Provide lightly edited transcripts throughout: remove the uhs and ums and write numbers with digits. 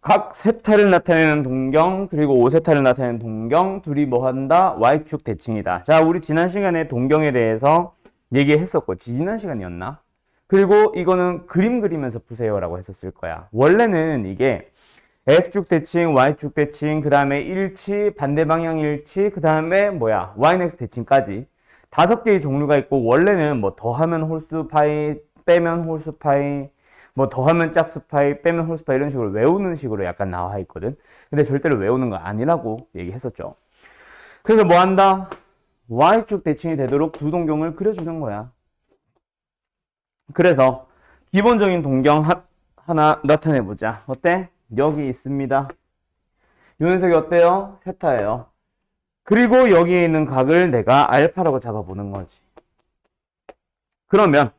각 세타를 나타내는 동경 그리고 5세타를 나타내는 동경 둘이 뭐 한다? Y축 대칭이다. 자, 우리 지난 시간에 동경에 대해서 얘기했었고 지난 시간이었나? 그리고 이거는 그림 그리면서 푸세요 라고 했었을 거야. 원래는 이게 X축 대칭, Y축 대칭, 그 다음에 일치, 반대 방향 일치, 그 다음에 뭐야? Y넥스 대칭까지 5개의 종류가 있고 원래는 뭐 더하면 홀수 파이, 빼면 홀수 파이, 뭐 더하면 짝수 파이, 빼면 홀수 파이 이런 식으로 외우는 식으로 약간 나와 있거든. 근데 절대로 외우는 거 아니라고 얘기했었죠. 그래서 뭐 한다? Y축 대칭이 되도록 두 동경을 그려주는 거야. 그래서 기본적인 동경 하나 나타내보자. 어때? 여기 있습니다. 이 녀석이 어때요? 세타예요. 그리고 여기에 있는 각을 내가 알파라고 잡아보는 거지. 그러면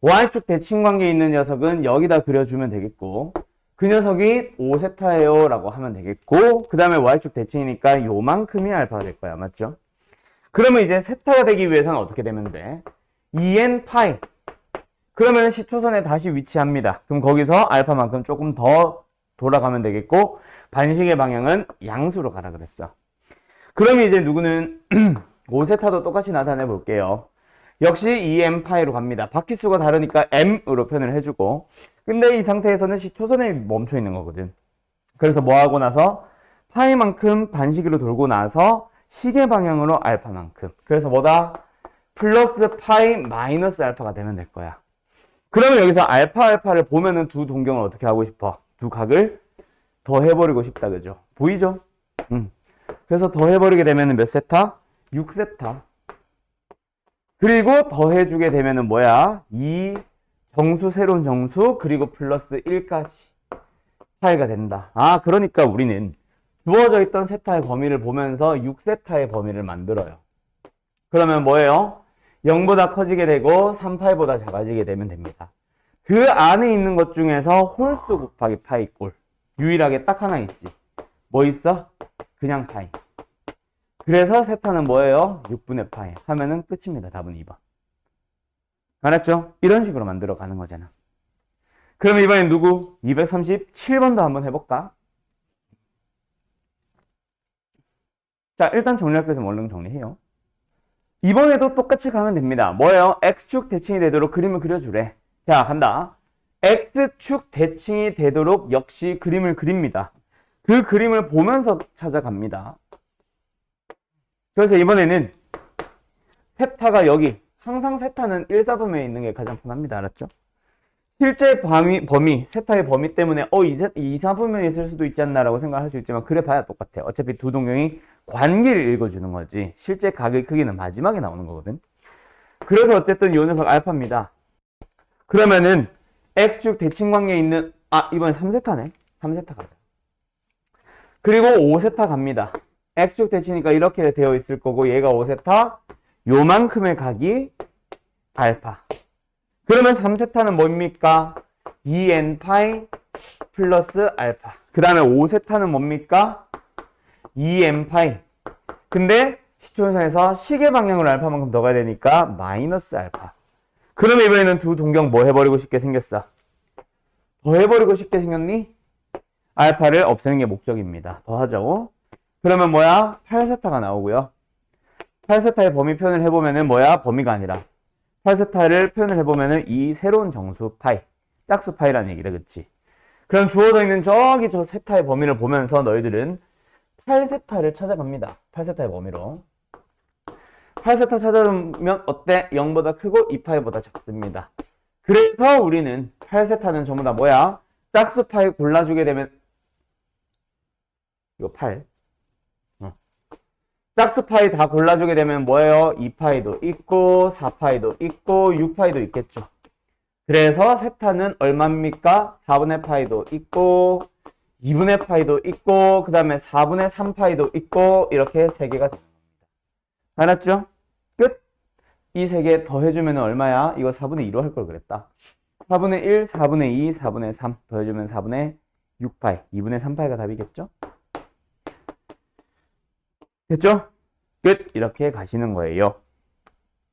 Y축 대칭관계에 있는 녀석은 여기다 그려주면 되겠고 그 녀석이 5세타예요 라고 하면 되겠고 그 다음에 Y축 대칭이니까 요만큼이 알파가 될 거야. 맞죠? 그러면 이제 세타가 되기 위해서는 어떻게 되면 돼? 2n 파이. 그러면 시초선에 다시 위치합니다. 그럼 거기서 알파만큼 조금 더 돌아가면 되겠고 반식의 방향은 양수로 가라 그랬어. 그러면 이제 누구는 5세타도 똑같이 나타내 볼게요. 역시 2m 파이로 갑니다. 바퀴수가 다르니까 m으로 표현을 해주고 근데 이 상태에서는 시초선에 멈춰 있는 거거든. 그래서 뭐 하고 나서 파이만큼 반시계로 돌고 나서 시계 방향으로 알파만큼. 그래서 뭐다? 플러스 파이 마이너스 알파가 되면 될 거야. 그러면 여기서 알파를 보면은 두 동경을 어떻게 하고 싶어? 두 각을 더해버리고 싶다. 그죠? 보이죠? 그래서 더해버리게 되면은 몇 세타? 6세타. 그리고 더해주게 되면은 뭐야? 2 정수, 새로운 정수, 그리고 플러스 1까지 파이가 된다. 아, 그러니까 우리는 주어져 있던 세타의 범위를 보면서 6세타의 범위를 만들어요. 그러면 뭐예요? 0보다 커지게 되고 3파이보다 작아지게 되면 됩니다. 그 안에 있는 것 중에서 홀수 곱하기 파이 꼴. 유일하게 딱 하나 있지. 뭐 있어? 그냥 파이. 그래서 세타는 뭐예요? 6분의 파이 하면은 끝입니다. 답은 2번. 알았죠? 이런 식으로 만들어 가는 거잖아. 그럼 이번엔 누구? 237번도 한번 해볼까? 자, 일단 정리할 것은 얼른 정리해요. 이번에도 똑같이 가면 됩니다. 뭐예요? X축 대칭이 되도록 그림을 그려주래. 자, 간다. X축 대칭이 되도록 역시 그림을 그립니다. 그 그림을 보면서 찾아갑니다. 그래서 이번에는 세타가 여기, 항상 세타는 1사분면에 있는 게 가장 편합니다. 알았죠? 실제 범위, 세타의 범위 때문에 2사분면에 있을 수도 있지 않나 라고 생각할 수 있지만 그래 봐야 똑같아요. 어차피 두 동경이 관계를 읽어주는 거지 실제 각의 크기는 마지막에 나오는 거거든. 그래서 어쨌든 이 녀석 알파입니다. 그러면은 X축 대칭관계에 있는 이번엔 3세타네. 3세타 가자. 그리고 5세타 갑니다. X축 대칭이니까 이렇게 되어 있을 거고 얘가 5세타 요만큼의 각이 알파. 그러면 3세타는 뭡니까? 2n 파이 플러스 알파. 그 다음에 5세타는 뭡니까? 2n 파이. 근데 시초선에서 시계 방향으로 알파만큼 더 가야 되니까 마이너스 알파. 그러면 이번에는 두 동경 뭐 해버리고 싶게 생겼어? 더 해버리고 싶게 생겼니? 알파를 없애는 게 목적입니다. 더 하자고. 그러면 뭐야? 8세타가 나오고요. 8세타의 범위 표현을 해보면은 뭐야? 범위가 아니라 8세타를 표현을 해보면은 이 새로운 정수 파이, 짝수 파이라는 얘기다. 그치? 그럼 주어져 있는 저기 저 세타의 범위를 보면서 너희들은 8세타를 찾아갑니다. 8세타의 범위로. 8세타 찾아보면 어때? 0보다 크고 2파이보다 작습니다. 그래서 우리는 8세타는 전부 다 뭐야? 짝수 파이 골라주게 되면 이거 8 짝수 파이 다 골라주게 되면 뭐예요? 2파이도 있고 4파이도 있고 6파이도 있겠죠. 그래서 세타는 얼마입니까? 4분의 파이도 있고 2분의 파이도 있고 그 다음에 4분의 3파이도 있고 이렇게 3개가 됩니다. 알았죠? 끝. 이 세 개 더해주면 얼마야? 이거 4분의 2로 할 걸 그랬다. 4분의 1, 4분의 2, 4분의 3 더해주면 4분의 6파이, 2분의 3파이가 답이겠죠? 됐죠? 끝! 이렇게 가시는 거예요.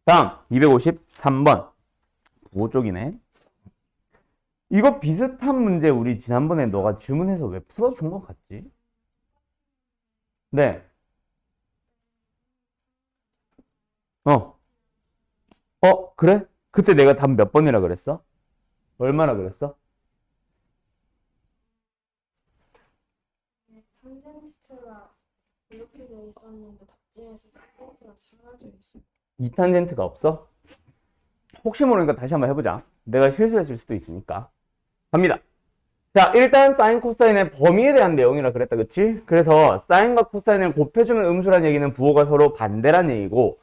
다음 253번 부호 쪽이네. 이거 비슷한 문제 우리 지난번에 너가 질문해서 왜 풀어준 것 같지? 네. 그래? 그때 내가 답 몇 번이라 그랬어? 얼마나 그랬어? 탄젠트가 이렇게 돼 있었는데 답지에서 탄젠트가 사라져 있어. 이 탄젠트가 없어? 혹시 모르니까 다시 한번 해보자. 내가 실수했을 수도 있으니까. 갑니다. 자, 일단 사인 코사인의 범위에 대한 내용이라 그랬다, 그치? 그래서 사인과 코사인을 곱해주면 음수란 얘기는 부호가 서로 반대란 얘기고,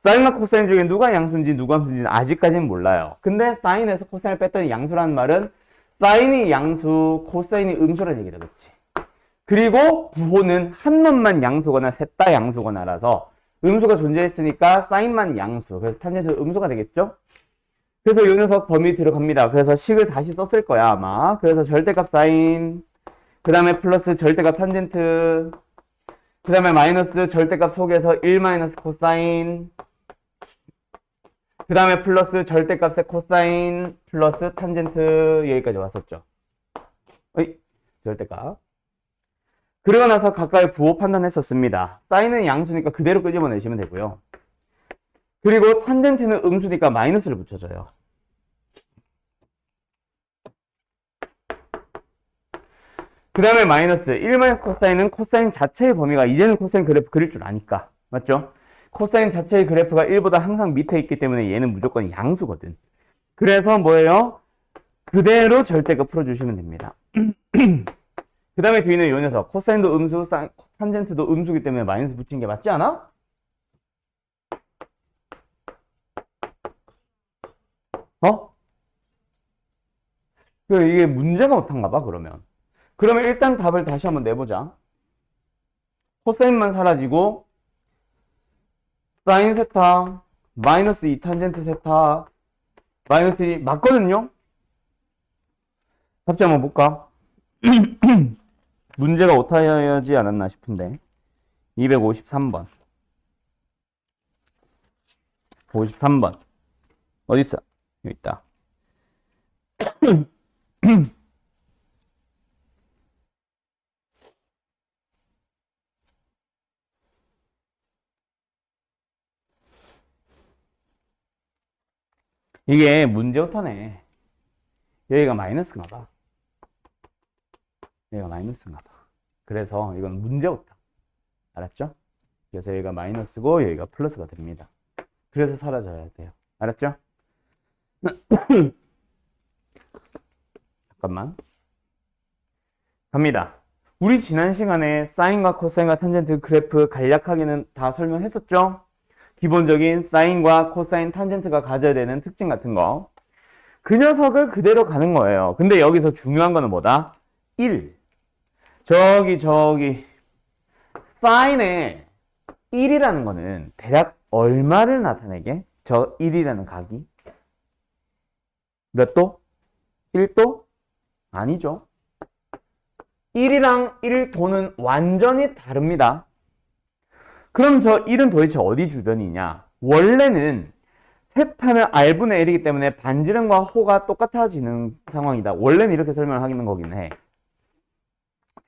사인과 코사인 중에 누가 양수인지 누가 함수인지는 아직까지는 몰라요. 근데 사인에서 코사인을 뺐더니 양수라는 말은 사인이 양수, 코사인이 음수란 얘기다, 그치? 그리고 부호는 한 놈만 양수거나 셋 다 양수거나라서 음수가 존재했으니까 사인만 양수, 그래서 탄젠트 음수가 되겠죠? 그래서 이 녀석 범위 들어갑니다. 그래서 식을 다시 썼을 거야, 아마. 그래서 절대값 사인, 그 다음에 플러스 절대값 탄젠트, 그 다음에 마이너스 절대값 속에서 1 마이너스 코사인, 그 다음에 플러스 절대값의 코사인, 플러스 탄젠트, 여기까지 왔었죠. 절대값. 그러고 나서 각각의 부호 판단했었습니다. 사인은 양수니까 그대로 끄집어내시면 되고요. 그리고 탄젠트는 음수니까 마이너스를 붙여줘요. 그 다음에 마이너스 1 마이너스 코사인은 코사인 자체의 범위가 이제는 코사인 그래프 그릴 줄 아니까 맞죠? 코사인 자체의 그래프가 1보다 항상 밑에 있기 때문에 얘는 무조건 양수거든. 그래서 뭐예요? 그대로 절대값 풀어주시면 됩니다. 그 다음에 뒤에는 이 녀석 코사인도 음수, 탄젠트도 음수기 때문에 마이너스 붙인 게 맞지 않아? 이게 문제가 못한가 봐, 그러면. 그러면 일단 답을 다시 한번 내보자. 코사인만 사라지고, 사인 세타, 마이너스 2 탄젠트 세타, 마이너스 1 맞거든요? 답지 한번 볼까? 문제가 오타야지 않았나 싶은데. 253번. 53번. 어딨어? 여기 있다. 이게 문제 오타네. 여기가 마이너스인가 봐. 여기가 마이너스인가 봐. 그래서 이건 문제 오타. 알았죠? 그래서 여기가 마이너스고 여기가 플러스가 됩니다. 그래서 사라져야 돼요. 알았죠? 잠깐만. 갑니다. 우리 지난 시간에 사인과 코사인과 탄젠트 그래프 간략하게는 다 설명했었죠? 기본적인 사인과 코사인, 탄젠트가 가져야 되는 특징 같은 거. 그 녀석을 그대로 가는 거예요. 근데 여기서 중요한 거는 뭐다? 1. 저기 사인에 1이라는 거는 대략 얼마를 나타내게? 저 1이라는 각이 몇 도? 1도? 아니죠. 1이랑 1도는 완전히 다릅니다. 그럼 저 1은 도대체 어디 주변이냐? 원래는 세타는 R분의 L이기 때문에 반지름과 호가 똑같아지는 상황이다. 원래는 이렇게 설명을 하기는 거긴 해.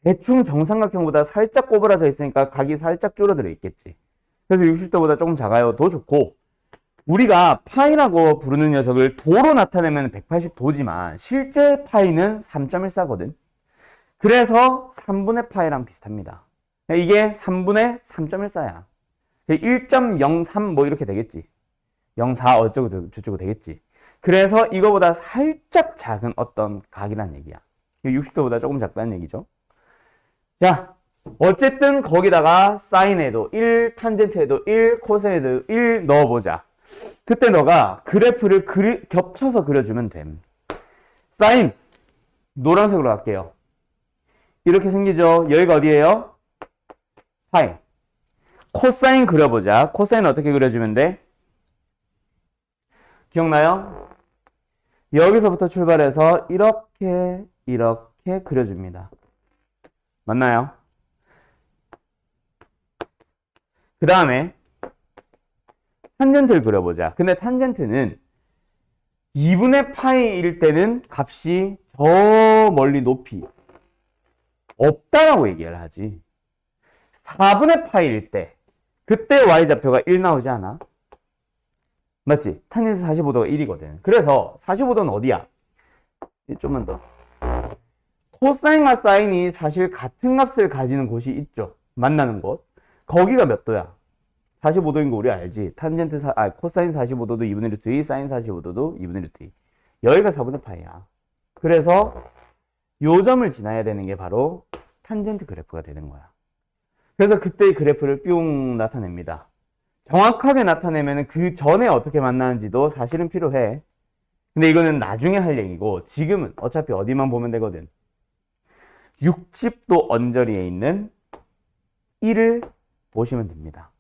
대충 정삼각형보다 살짝 꼬부라져 있으니까 각이 살짝 줄어들어 있겠지. 그래서 60도보다 조금 작아요. 더 좋고, 우리가 파이라고 부르는 녀석을 도로 나타내면 180도지만 실제 파이는 3.14거든. 그래서 3분의 파이랑 비슷합니다. 이게 3분의 3.14야. 1.03 뭐 이렇게 되겠지. 04 어쩌고 저쩌고 되겠지. 그래서 이거보다 살짝 작은 어떤 각이란 얘기야. 60도보다 조금 작다는 얘기죠. 자, 어쨌든 거기다가 사인에도 1, 탄젠트에도 1, 코사인에도 1 넣어보자. 그때 너가 그래프를 겹쳐서 그려주면 됨. 사인 노란색으로 할게요. 이렇게 생기죠. 여기가 어디예요? 파이. 코사인 그려보자. 코사인 어떻게 그려주면 돼? 기억나요? 여기서부터 출발해서 이렇게 그려줍니다. 맞나요? 그 다음에 탄젠트를 그려보자. 근데 탄젠트는 2분의 파이일 때는 값이 저 멀리 높이 없다라고 얘기를 하지. 4분의 파이일 때 그때 y좌표가 1 나오지 않아? 맞지? 탄젠트 45도가 1이거든. 그래서 45도는 어디야? 좀만 더. 코사인과 사인이 사실 같은 값을 가지는 곳이 있죠. 만나는 곳. 거기가 몇 도야? 45도인 거 우리 알지? 코사인 45도도 2분의 루트 2, 사인 45도도 2분의 루트 2. 여기가 4분의 파이야. 그래서 요 점을 지나야 되는 게 바로 탄젠트 그래프가 되는 거야. 그래서 그때의 그래프를 뿅 나타냅니다. 정확하게 나타내면 그 전에 어떻게 만나는지도 사실은 필요해. 근데 이거는 나중에 할 얘기고 지금은 어차피 어디만 보면 되거든. 60도 언저리에 있는 1을 보시면 됩니다.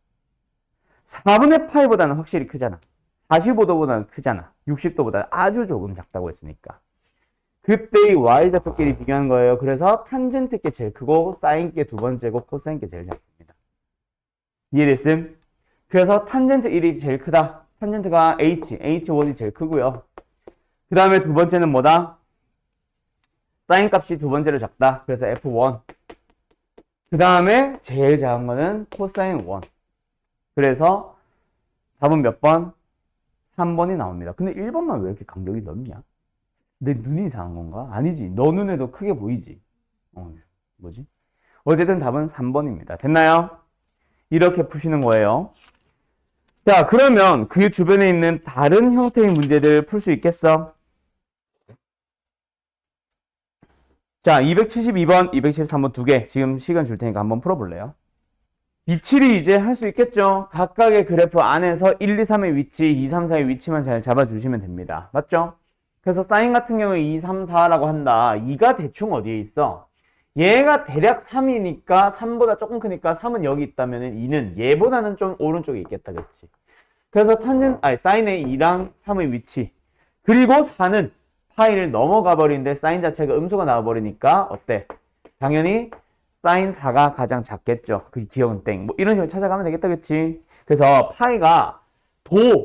4분의 파이보다는 확실히 크잖아. 45도보다는 크잖아. 60도보다 아주 조금 작다고 했으니까. 그때의 y좌표끼리 비교한 거예요. 그래서 탄젠트께 제일 크고 사인께 두 번째고 코사인께 제일 작습니다. 이해됐음? 그래서 탄젠트 1이 제일 크다. 탄젠트가 H1이 제일 크고요. 그 다음에 두 번째는 뭐다? 사인 값이 두 번째로 작다. 그래서 F1. 그 다음에 제일 작은 거는 코사인 1. 그래서 답은 몇 번? 3번이 나옵니다. 근데 1번만 왜 이렇게 간격이 넓냐? 내 눈이 이상한 건가? 아니지. 너 눈에도 크게 보이지? 뭐지? 어쨌든 답은 3번입니다. 됐나요? 이렇게 푸시는 거예요. 자, 그러면 그 주변에 있는 다른 형태의 문제들 풀 수 있겠어? 자, 272번, 273번 두 개. 지금 시간 줄 테니까 한번 풀어볼래요? 이치리 이제 할 수 있겠죠? 각각의 그래프 안에서 1, 2, 3의 위치, 2, 3, 4의 위치만 잘 잡아주시면 됩니다. 맞죠? 그래서 사인 같은 경우에 2, 3, 4라고 한다. 2가 대충 어디에 있어? 얘가 대략 3이니까 3보다 조금 크니까 3은 여기 있다면 2는 얘보다는 좀 오른쪽에 있겠다. 그렇지? 그래서 사인의 2랑 3의 위치. 그리고 4는 파이를 넘어가 버리는데 사인 자체가 음수가 나와버리니까 어때? 당연히 사인 4가 가장 작겠죠. 그 기억은 땡. 뭐 이런 식으로 찾아가면 되겠다. 그치? 그래서 파이가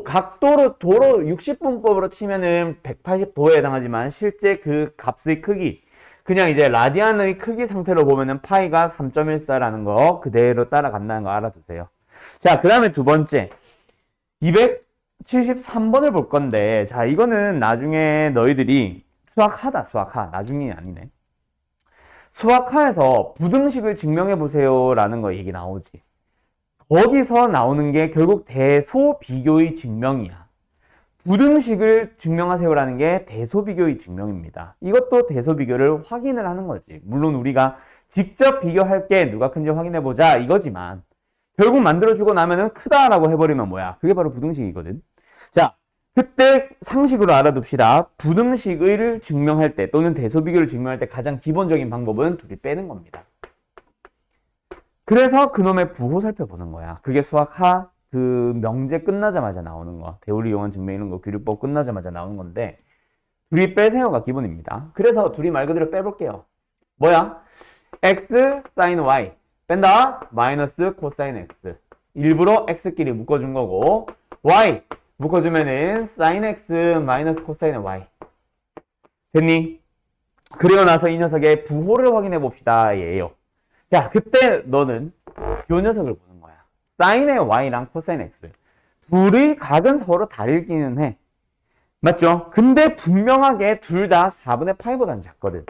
각도로 60분법으로 치면은 180도에 해당하지만 실제 그 값의 크기 그냥 이제 라디안의 크기 상태로 보면은 파이가 3.14라는 거 그대로 따라간다는 거 알아두세요. 자, 그 다음에 두 번째 273번을 볼 건데 자, 이거는 나중에 너희들이 수학하 나중이 아니네. 수학하에서 부등식을 증명해보세요 라는 거 얘기 나오지. 거기서 나오는 게 결국 대소비교의 증명이야. 부등식을 증명하세요 라는 게 대소비교의 증명입니다. 이것도 대소비교를 확인을 하는 거지. 물론 우리가 직접 비교할 게 누가 큰지 확인해보자 이거지만 결국 만들어주고 나면은 크다라고 해버리면 뭐야? 그게 바로 부등식이거든. 자, 그때 상식으로 알아둡시다. 부등식을 증명할 때 또는 대소비교를 증명할 때 가장 기본적인 방법은 둘이 빼는 겁니다. 그래서 그놈의 부호 살펴보는 거야. 그게 수학하 그 명제 끝나자마자 나오는 거. 대우를 이용한 증명 이런 거 교류법 끝나자마자 나오는 건데 둘이 빼세요가 기본입니다. 그래서 둘이 말 그대로 빼볼게요. 뭐야? x sin y 뺀다. 마이너스 코사인 x. 일부러 x끼리 묶어준 거고 y 묶어주면은 sin x 마이너스 코사인 y. 됐니? 그리고 나서 이 녀석의 부호를 확인해 봅시다. 얘예요. 자, 그때 너는 요 녀석을 보는 거야. 사인의 y랑 코사인 x. 둘의 각은 서로 다르기는 해. 맞죠? 근데 분명하게 둘 다 4분의 파이보다는 작거든.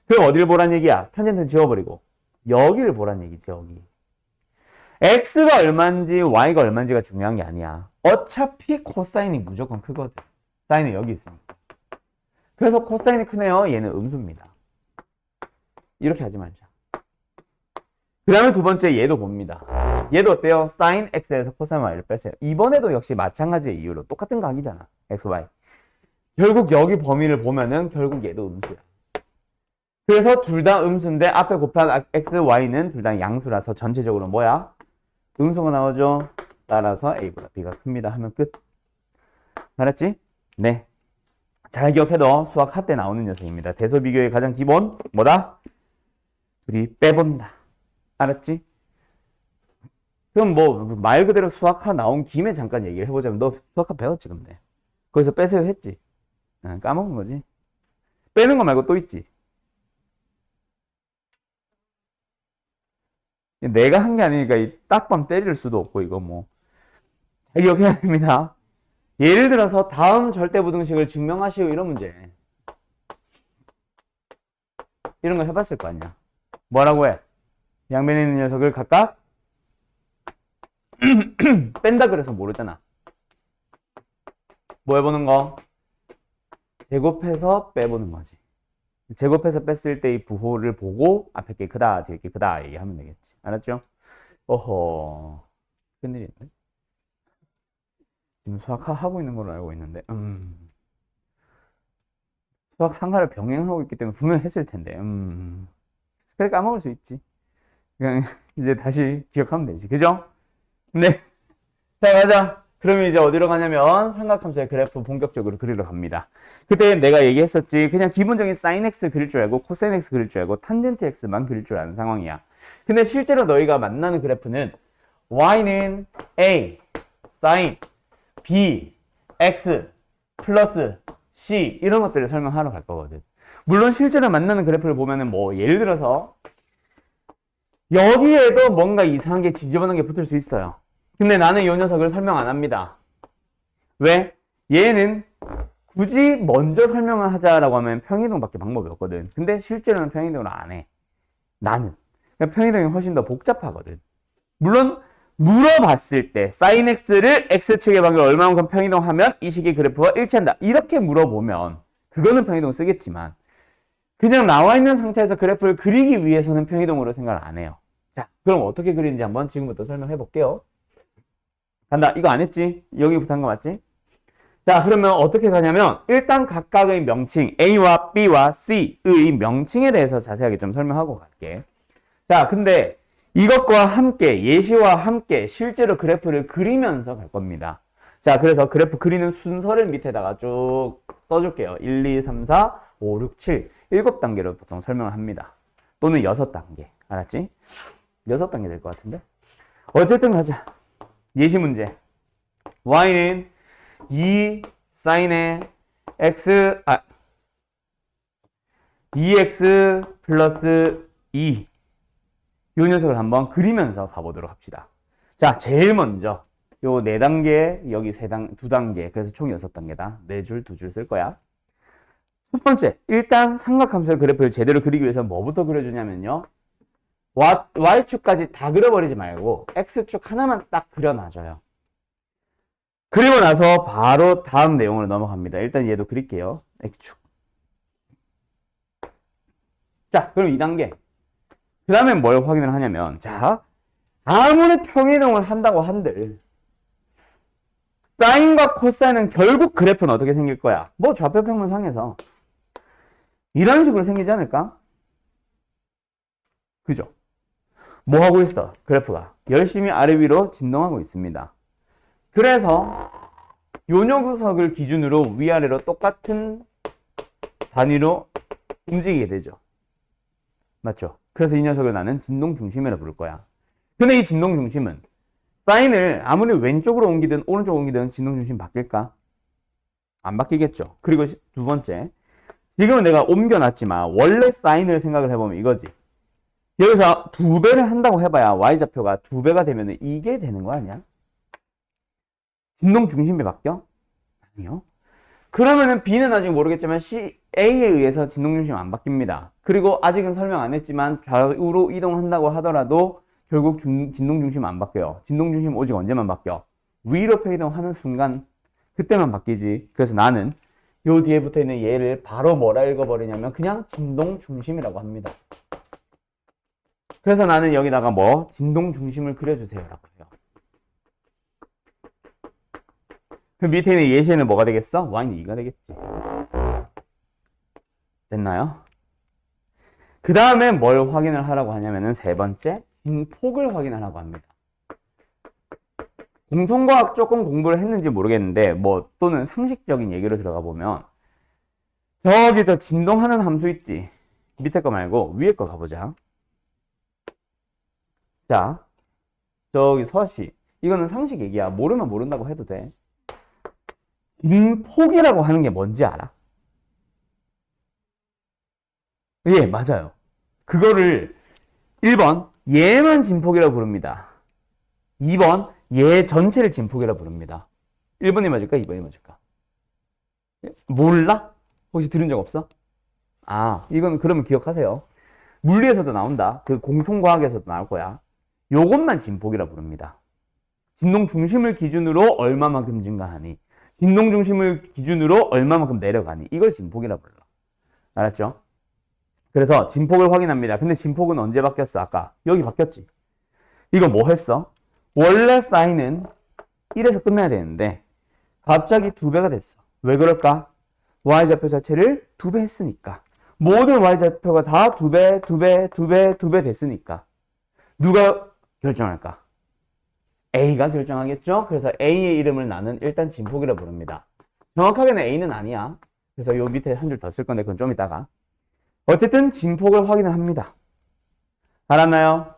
그럼 어디를 보란 얘기야? 탄젠트는 지워버리고 여기를 보란 얘기지. 여기. x가 얼마인지 y가 얼마인지가 중요한 게 아니야. 어차피 코사인이 무조건 크거든. 사인은 여기 있으니까. 그래서 코사인이 크네요. 얘는 음수입니다. 이렇게 하지 말자. 그 다음에 두 번째 얘도 봅니다. 얘도 어때요? sin x에서 코사인 y를 빼세요. 이번에도 역시 마찬가지의 이유로 똑같은 각이잖아. x, y. 결국 여기 범위를 보면은 결국 얘도 음수야. 그래서 둘 다 음수인데 앞에 곱한 x, y는 둘 다 양수라서 전체적으로 뭐야? 음수가 나오죠? 따라서 a보다 b가 큽니다 하면 끝. 알았지? 네. 잘 기억해도 수학 할 때 나오는 녀석입니다. 대소 비교의 가장 기본 뭐다? 둘이 빼본다. 알았지? 그럼 뭐 말 그대로 수학학 나온 김에 잠깐 얘기를 해보자면 너 수학학 배웠지 근데 거기서 빼세요 했지? 까먹은 거지. 빼는 거 말고 또 있지. 내가 한 게 아니니까 이 딱밤 때릴 수도 없고 이거 뭐 잘 기억해야 됩니다. 예를 들어서 다음 절대부등식을 증명하시오 이런 문제 이런 거 해봤을 거 아니야. 뭐라고 해? 양변에 있는 녀석을 각각 뺀다 그래서 모르잖아. 뭐 해보는 거? 제곱해서 빼보는 거지. 제곱해서 뺐을 때 이 부호를 보고 앞에 게 크다 뒤에 게 크다 얘기하면 되겠지. 알았죠? 어허 큰일이네. 지금 수학하고 있는 걸로 알고 있는데 수학 상가를 병행하고 있기 때문에 분명히 했을 텐데 그래 까먹을 수 있지. 그냥 이제 다시 기억하면 되지. 그죠? 네. 자, 가자. 그러면 이제 어디로 가냐면 삼각함수의 그래프 본격적으로 그리러 갑니다. 그때 내가 얘기했었지. 그냥 기본적인 sin x 그릴 줄 알고 코사인 x 그릴 줄 알고 탄젠트 x만 그릴 줄 아는 상황이야. 근데 실제로 너희가 만나는 그래프는 y는 a, sin, b, x, 플러스 c 이런 것들을 설명하러 갈 거거든. 물론 실제로 만나는 그래프를 보면은 뭐 예를 들어서 여기에도 뭔가 이상한 게 지저분한 게 붙을 수 있어요. 근데 나는 이 녀석을 설명 안 합니다. 왜? 얘는 굳이 먼저 설명을 하자라고 하면 평행이동밖에 방법이 없거든. 근데 실제로는 평행이동을 안 해. 나는. 그러니까 평행이동이 훨씬 더 복잡하거든. 물론 물어봤을 때 sin x를 x축의 방향을 얼마만큼 평행이동하면 이 식의 그래프와 일치한다. 이렇게 물어보면 그거는 평행이동 쓰겠지만 그냥 나와 있는 상태에서 그래프를 그리기 위해서는 평행이동으로 생각을 안 해요. 자, 그럼 어떻게 그리는지 한번 지금부터 설명해 볼게요. 간다. 이거 안 했지? 여기부터 한 거 맞지? 자, 그러면 어떻게 가냐면 일단 각각의 명칭 A와 B와 C의 명칭에 대해서 자세하게 좀 설명하고 갈게. 자, 근데 이것과 함께 예시와 함께 실제로 그래프를 그리면서 갈 겁니다. 자, 그래서 그래프 그리는 순서를 밑에다가 쭉 써줄게요. 1, 2, 3, 4, 5, 6, 7 7단계로 보통 설명을 합니다. 또는 6단계. 알았지? 6단계 될 것 같은데? 어쨌든 가자. 예시 문제. y는 2 sin의 x 2x 플러스 2 이 녀석을 한번 그리면서 가보도록 합시다. 자, 제일 먼저 요 4단계, 여기 2단계, 그래서 총 6단계다. 4줄, 2줄 쓸 거야. 첫 번째, 일단 삼각함수의 그래프를 제대로 그리기 위해서 뭐부터 그려주냐면요. Y축까지 다 그려버리지 말고 X축 하나만 딱 그려놔줘요. 그리고 나서 바로 다음 내용으로 넘어갑니다. 일단 얘도 그릴게요. X축. 자, 그럼 2단계. 그 다음에 뭘 확인을 하냐면, 자, 아무리 평행이동을 한다고 한들 사인과 코사인은 결국 그래프는 어떻게 생길 거야? 뭐 좌표평면상에서 이런 식으로 생기지 않을까? 그죠? 뭐 하고 있어? 그래프가 열심히 아래 위로 진동하고 있습니다. 그래서 요 녀석을 기준으로 위아래로 똑같은 단위로 움직이게 되죠. 맞죠? 그래서 이 녀석을 나는 진동 중심이라 부를 거야. 근데 이 진동 중심은 사인을 아무리 왼쪽으로 옮기든 오른쪽으로 옮기든 진동 중심 바뀔까? 안 바뀌겠죠. 그리고 두 번째, 지금은 내가 옮겨놨지만 원래 사인을 생각을 해보면 이거지. 여기서 2배를 한다고 해봐야 y좌표가 2배가 되면 이게 되는 거 아니야? 진동 중심이 바뀌어? 아니요. 그러면은 B는 아직 모르겠지만 A에 의해서 진동 중심 안 바뀝니다. 그리고 아직은 설명 안 했지만 좌우로 이동한다고 하더라도 결국 진동 중심 안 바뀌어요. 진동 중심 오직 언제만 바뀌어? 위로 평이동하는 순간 그때만 바뀌지. 그래서 나는 요 뒤에 붙어 있는 얘를 바로 뭐라 읽어버리냐면 그냥 진동 중심이라고 합니다. 그래서 나는 여기다가 뭐 진동 중심을 그려주세요 라고 해요. 그 밑에 있는 예시에는 뭐가 되겠어? y는 2가 되겠지. 됐나요? 그 다음에 뭘 확인을 하라고 하냐면은 세 번째, 폭을 확인하라고 합니다. 공통과학 조금 공부를 했는지 모르겠는데 뭐 또는 상식적인 얘기로 들어가 보면 저기 저 진동하는 함수 있지. 밑에 거 말고 위에 거 가보자. 자, 저기 서씨. 이거는 상식 얘기야. 모르면 모른다고 해도 돼. 진폭이라고 하는 게 뭔지 알아? 예, 맞아요. 그거를 1번 얘만 진폭이라고 부릅니다. 2번 얘 전체를 진폭이라고 부릅니다. 1번이 맞을까? 2번이 맞을까? 몰라? 혹시 들은 적 없어? 아, 이건 그러면 기억하세요. 물리에서도 나온다. 그 공통과학에서도 나올 거야. 요것만 진폭이라고 부릅니다. 진동 중심을 기준으로 얼마만큼 증가하니, 진동 중심을 기준으로 얼마만큼 내려가니, 이걸 진폭이라고 불러. 알았죠? 그래서 진폭을 확인합니다. 근데 진폭은 언제 바뀌었어? 아까 여기 바뀌었지. 이거 뭐 했어? 원래 사인은 1에서 끝나야 되는데 갑자기 2배가 됐어. 왜 그럴까? y좌표 자체를 2배 했으니까. 모든 y좌표가 다 2배, 2배, 2배, 2배 됐으니까. 누가 결정할까? A가 결정하겠죠? 그래서 A의 이름을 나는 일단 진폭이라고 부릅니다. 정확하게는 A는 아니야. 그래서 요 밑에 한 줄 더 쓸 건데 그건 좀 이따가. 어쨌든 진폭을 확인을 합니다. 알았나요?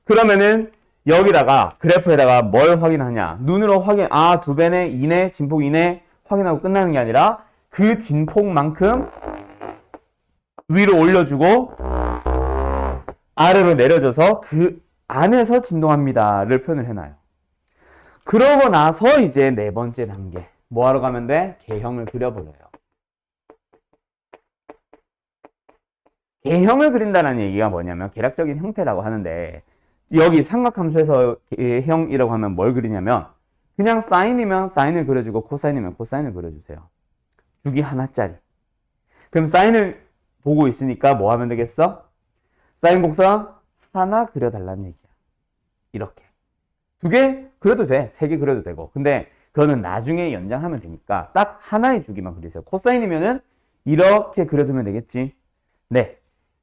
그러면은 여기다가 그래프에다가 뭘 확인하냐? 눈으로 확인, 2배네, 2네, 진폭 2네 확인하고 끝나는 게 아니라 그 진폭만큼 위로 올려주고 아래로 내려줘서 그 안에서 진동합니다를 표현을 해놔요. 그러고 나서 이제 네 번째 단계 뭐 하러 가면 돼? 개형을 그려버려요. 개형을 그린다는 얘기가 뭐냐면 계략적인 형태라고 하는데 여기 삼각함수에서 개형이라고 하면 뭘 그리냐면 그냥 사인이면 사인을 그려주고 코사인이면 코사인을 그려주세요. 주기 하나짜리. 그럼 사인을 보고 있으니까 뭐 하면 되겠어? 사인 곡선 하나 그려달라는 얘기야. 이렇게. 2개 그려도 돼. 3개 그려도 되고. 근데 그거는 나중에 연장하면 되니까 딱 하나의 주기만 그리세요. 코사인이면은 이렇게 그려두면 되겠지. 네.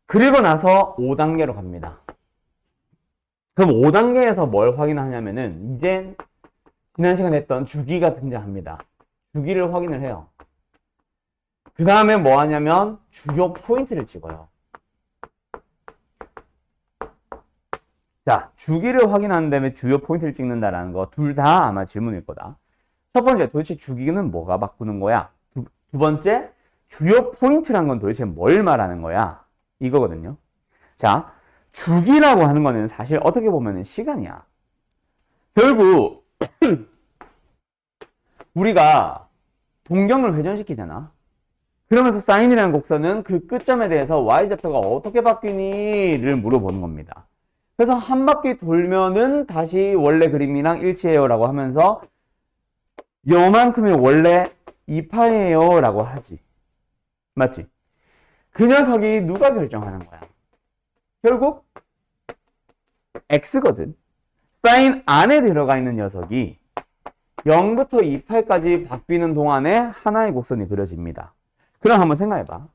그리고 나서 5단계로 갑니다. 그럼 5단계에서 뭘 확인하냐면은 이제 지난 시간에 했던 주기가 등장합니다. 주기를 확인을 해요. 그 다음에 뭐 하냐면 주요 포인트를 찍어요. 자, 주기를 확인한 다음에 주요 포인트를 찍는다라는 거 둘 다 아마 질문일 거다. 첫 번째, 도대체 주기는 뭐가 바꾸는 거야? 두 번째, 주요 포인트란 건 도대체 뭘 말하는 거야? 이거거든요. 자, 주기라고 하는 거는 사실 어떻게 보면 시간이야. 결국 우리가 동경을 회전시키잖아. 그러면서 사인이라는 곡선은 그 끝점에 대해서 y좌표가 어떻게 바뀌니를 물어보는 겁니다. 그래서 한 바퀴 돌면은 다시 원래 그림이랑 일치해요 라고 하면서 요만큼이 원래 2파예요 라고 하지. 맞지? 그 녀석이 누가 결정하는 거야? 결국 x거든. 사인 안에 들어가 있는 녀석이 0부터 2파까지 바뀌는 동안에 하나의 곡선이 그려집니다. 그럼 한번 생각해봐.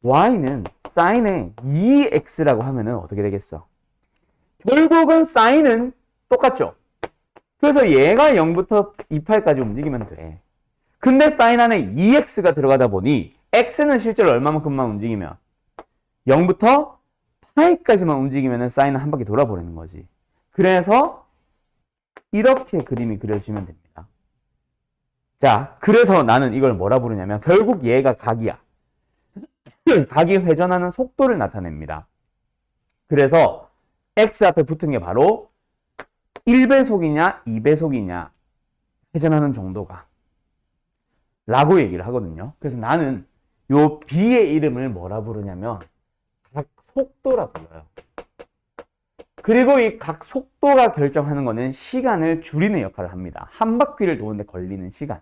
y는 사인의 2x라고 하면은 어떻게 되겠어? 결국은 사인은 똑같죠? 그래서 얘가 0부터 2파까지 움직이면 돼. 근데 사인 안에 2x가 들어가다 보니 x는 실제로 얼마만큼만 움직이면 0부터 파이까지만 움직이면 사인은 한 바퀴 돌아버리는 거지. 그래서 이렇게 그림이 그려지면 됩니다. 자, 그래서 나는 이걸 뭐라 부르냐면 결국 얘가 각이야. 각이 회전하는 속도를 나타냅니다. 그래서 x 앞에 붙은 게 바로 1배속이냐 2배속이냐 회전하는 정도가 라고 얘기를 하거든요. 그래서 나는 요 b의 이름을 뭐라 부르냐면 각 속도라 불러요. 그리고 이 각 속도가 결정하는 거는 시간을 줄이는 역할을 합니다. 한 바퀴를 도는데 걸리는 시간.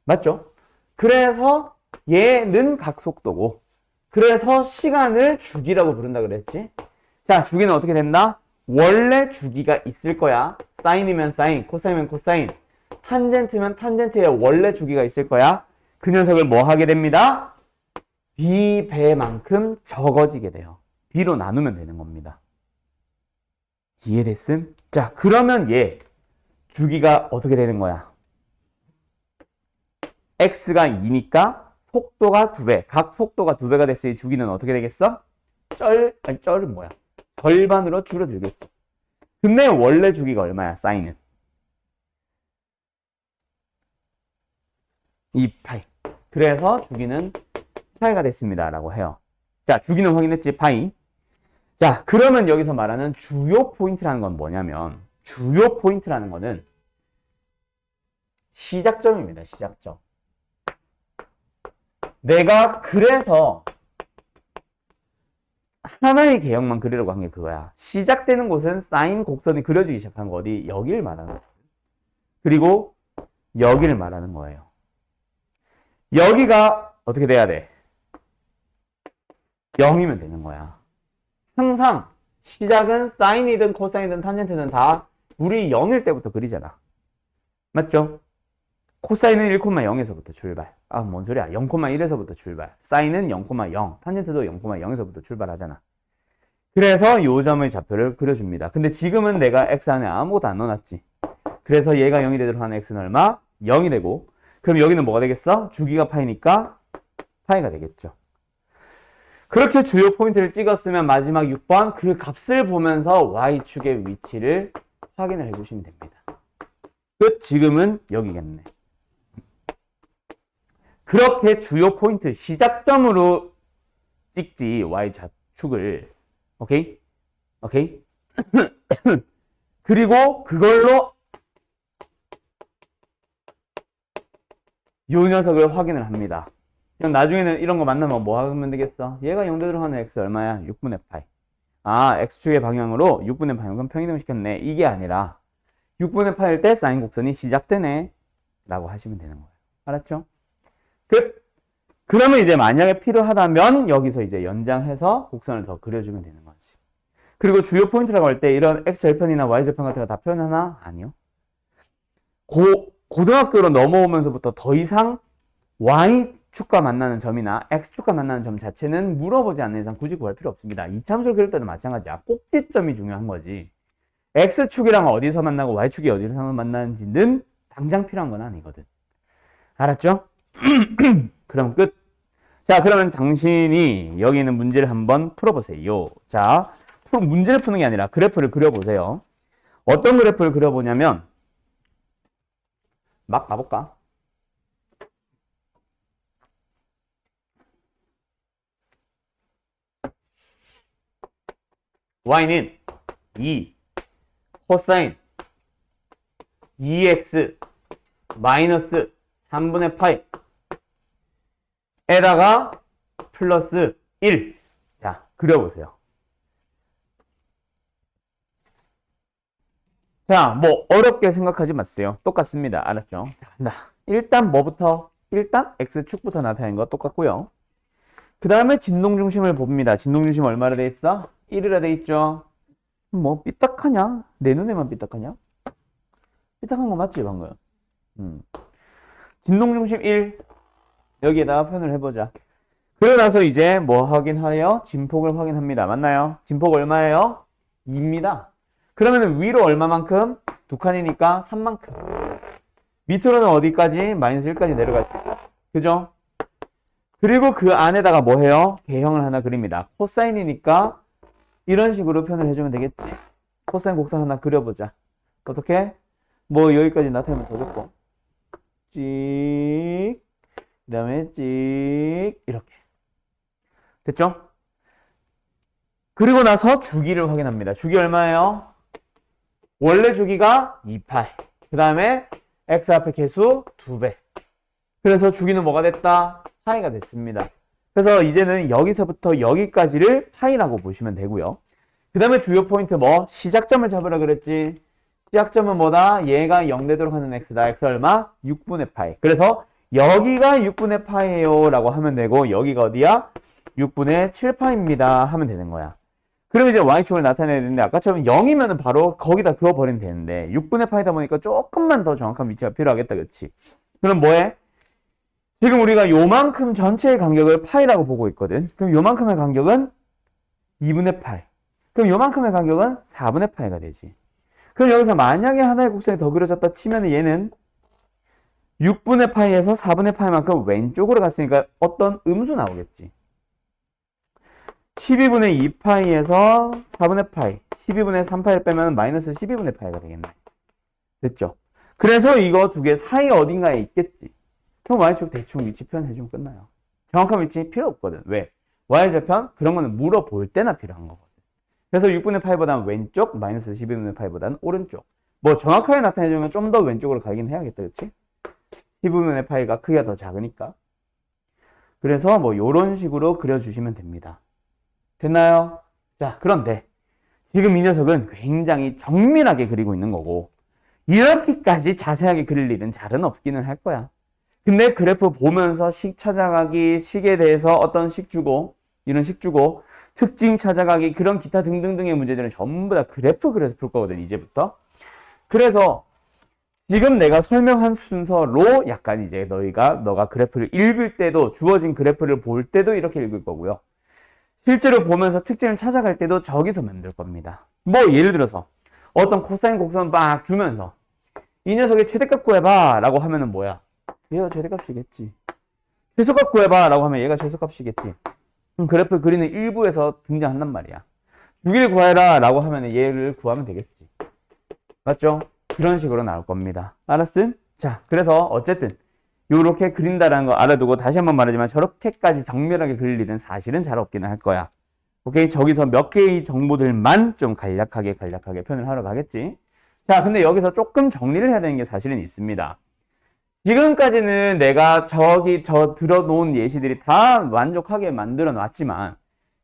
맞죠? 그래서 얘는 각 속도고 그래서 시간을 주기라고 부른다 그랬지? 자, 주기는 어떻게 된다? 원래 주기가 있을 거야. 사인이면 사인, 코사인이면 코사인, 탄젠트면 탄젠트에 원래 주기가 있을 거야. 그 녀석을 뭐 하게 됩니다? b배만큼 적어지게 돼요. b로 나누면 되는 겁니다. 이해됐음? 자, 그러면 얘 주기가 어떻게 되는 거야? x가 2니까 속도가 2배. 각 속도가 2배가 됐으니 주기는 어떻게 되겠어? 쩔은 뭐야? 절반으로 줄어들겠지. 근데 원래 주기가 얼마야? 사인은 2파이. 그래서 주기는 파이가 됐습니다 라고 해요. 자, 주기는 확인했지? 파이. 자, 그러면 여기서 말하는 주요 포인트라는 건 뭐냐면, 주요 포인트라는 거는 시작점입니다. 시작점. 내가 그래서 하나의 개형만 그리려고 한 게 그거야. 시작되는 곳은 사인 곡선이 그려지기 시작한 거 어디? 여기를 말하는 거야. 그리고 여기를 말하는 거예요. 여기가 어떻게 돼야 돼? 0이면 되는 거야. 항상 시작은 사인이든 코사인이든 탄젠트는 다 우리 0일 때부터 그리잖아. 맞죠? 코사인은 1,0에서부터 출발. 아, 뭔 소리야. 0,1에서부터 출발. 사인은 0,0. 탄젠트도 0,0에서부터 출발하잖아. 그래서 요 점의 좌표를 그려줍니다. 근데 지금은 내가 x 안에 아무것도 안 넣어놨지. 그래서 얘가 0이 되도록 하는 x는 얼마? 0이 되고. 그럼 여기는 뭐가 되겠어? 주기가 파이니까 파이가 되겠죠. 그렇게 주요 포인트를 찍었으면 마지막 6번 그 값을 보면서 y축의 위치를 확인을 해주시면 됩니다. 끝. 지금은 여기겠네. 그렇게 주요 포인트 시작점으로 찍지 y축을. 오케이? 오케이? 그리고 그걸로 요 녀석을 확인을 합니다. 그럼 나중에는 이런 거 만나면 뭐 하면 되겠어? 얘가 0 되도록 하는 x 얼마야? 6분의 파이. 아, x축의 방향으로 6분의 파이. 그럼 평행이동 시켰네. 이게 아니라 6분의 파일 때 사인 곡선이 시작되네 라고 하시면 되는 거예요. 알았죠? 끝. 그러면 이제 만약에 필요하다면 여기서 이제 연장해서 곡선을 더 그려주면 되는 거지. 그리고 주요 포인트라고 할 때 이런 x절편이나 y절편 같은 거 다 표현하나? 아니요. 고등학교로 넘어오면서부터 더 이상 y축과 만나는 점이나 x축과 만나는 점 자체는 물어보지 않는 이상 굳이 구할 필요 없습니다. 이참수를 그릴 때도 마찬가지야. 꼭지점이 중요한 거지. x축이랑 어디서 만나고 y축이 어디서 만나는지는 당장 필요한 건 아니거든. 알았죠? 그럼 끝. 자, 그러면 당신이 여기 있는 문제를 한번 풀어보세요. 자, 문제를 푸는 게 아니라 그래프를 그려보세요. 어떤 그래프를 그려보냐면 막 가볼까? y는 2 코사인 2x 마이너스 3분의 파이 에다가 플러스 1. 자, 그려보세요. 자, 뭐 어렵게 생각하지 마세요. 똑같습니다. 알았죠? 자, 간다. 일단 뭐부터? 일단 x축부터 나타낸 거 똑같고요. 그 다음에 진동중심을 봅니다. 진동중심 얼마나 돼 있어? 1이라 돼 있죠? 뭐 삐딱하냐? 내 눈에만 삐딱하냐? 삐딱한 거 맞지 방금? 진동중심 1 여기에다가 표현을 해보자. 그러고 나서 이제 뭐 확인하여? 진폭을 확인합니다. 맞나요? 진폭 얼마예요? 2입니다. 그러면 위로 얼마만큼? 두 칸이니까 3만큼. 밑으로는 어디까지? 마이너스 1까지 내려갈 수 있다. 그죠? 그리고 그 안에다가 뭐 해요? 개형을 하나 그립니다. 코사인이니까 이런 식으로 표현을 해주면 되겠지. 코사인 곡선 하나 그려보자. 어떻게? 뭐 여기까지 나타내면 더 좋고. 찍. 그 다음에 찍. 이렇게. 됐죠? 그리고 나서 주기를 확인합니다. 주기 얼마예요? 원래 주기가 2파이. 그 다음에 x 앞에 개수 2배. 그래서 주기는 뭐가 됐다? 파이가 됐습니다. 그래서 이제는 여기서부터 여기까지를 파이라고 보시면 되고요. 그 다음에 주요 포인트 뭐? 시작점을 잡으라 그랬지. 시작점은 뭐다? 얘가 0 되도록 하는 x다. x 얼마? 6분의 파이. 그래서 여기가 6분의 파이예요 라고 하면 되고 여기가 어디야? 6분의 7파이입니다 하면 되는 거야. 그럼 이제 y축을 나타내야 되는데 아까처럼 0이면 바로 거기다 그어버리면 되는데 6분의 파이다 보니까 조금만 더 정확한 위치가 필요하겠다. 그치? 그럼 뭐해? 지금 우리가 요만큼 전체의 간격을 파이라고 보고 있거든. 그럼 요만큼의 간격은 2분의 파이. 그럼 요만큼의 간격은 4분의 파이가 되지. 그럼 여기서 만약에 하나의 곡선이 더 그려졌다 치면 얘는 6분의 파이에서 4분의 파이만큼 왼쪽으로 갔으니까 어떤 음수 나오겠지. 12분의 2파이에서 4분의 파이, 12분의 3파이를 빼면 마이너스 12분의 파이가 되겠네. 됐죠? 그래서 이거 두 개 사이 어딘가에 있겠지. 그럼 y축 대충 위치 표현해주면 끝나요. 정확한 위치 필요 없거든. 왜? y절편? 그런 거는 물어볼 때나 필요한 거거든. 그래서 6분의 파이보다는 왼쪽, 마이너스 12분의 파이보다는 오른쪽. 뭐 정확하게 나타내주면 좀 더 왼쪽으로 가긴 해야겠다. 그치? 12분의 파이가 크기가 더 작으니까. 그래서 뭐 요런 식으로 그려주시면 됩니다. 됐나요? 자, 그런데 지금 이 녀석은 굉장히 정밀하게 그리고 있는 거고 이렇게까지 자세하게 그릴 일은 잘은 없기는 할 거야. 근데 그래프 보면서 식 찾아가기, 식에 대해서 어떤 식 주고 이런 식 주고 특징 찾아가기 그런 기타 등등등의 문제들은 전부 다 그래프 그려서 풀 거거든 이제부터. 그래서 지금 내가 설명한 순서로 약간 이제 너가 그래프를 읽을 때도 주어진 그래프를 볼 때도 이렇게 읽을 거고요. 실제로 보면서 특징을 찾아갈 때도 저기서 만들 겁니다. 뭐 예를 들어서 어떤 코사인 곡선 막 주면서 이 녀석의 최대값 구해봐 라고 하면은 뭐야? 얘가 최대값이겠지. 최소값 구해봐 라고 하면 얘가 최소값이겠지. 그럼 그래프 그리는 일부에서 등장한단 말이야. 주기를 구해라 라고 하면 얘를 구하면 되겠지. 맞죠? 그런 식으로 나올 겁니다. 알았음? 자, 그래서 어쨌든 요렇게 그린다라는 거 알아두고 다시 한번 말하지만 저렇게까지 정밀하게 그릴 일은 사실은 잘 없기는 할 거야. 오케이? 저기서 몇 개의 정보들만 좀 간략하게 표현을 하러 가겠지. 자, 근데 여기서 조금 정리를 해야 되는 게 사실은 있습니다. 지금까지는 내가 저 들어놓은 예시들이 다 만족하게 만들어 놨지만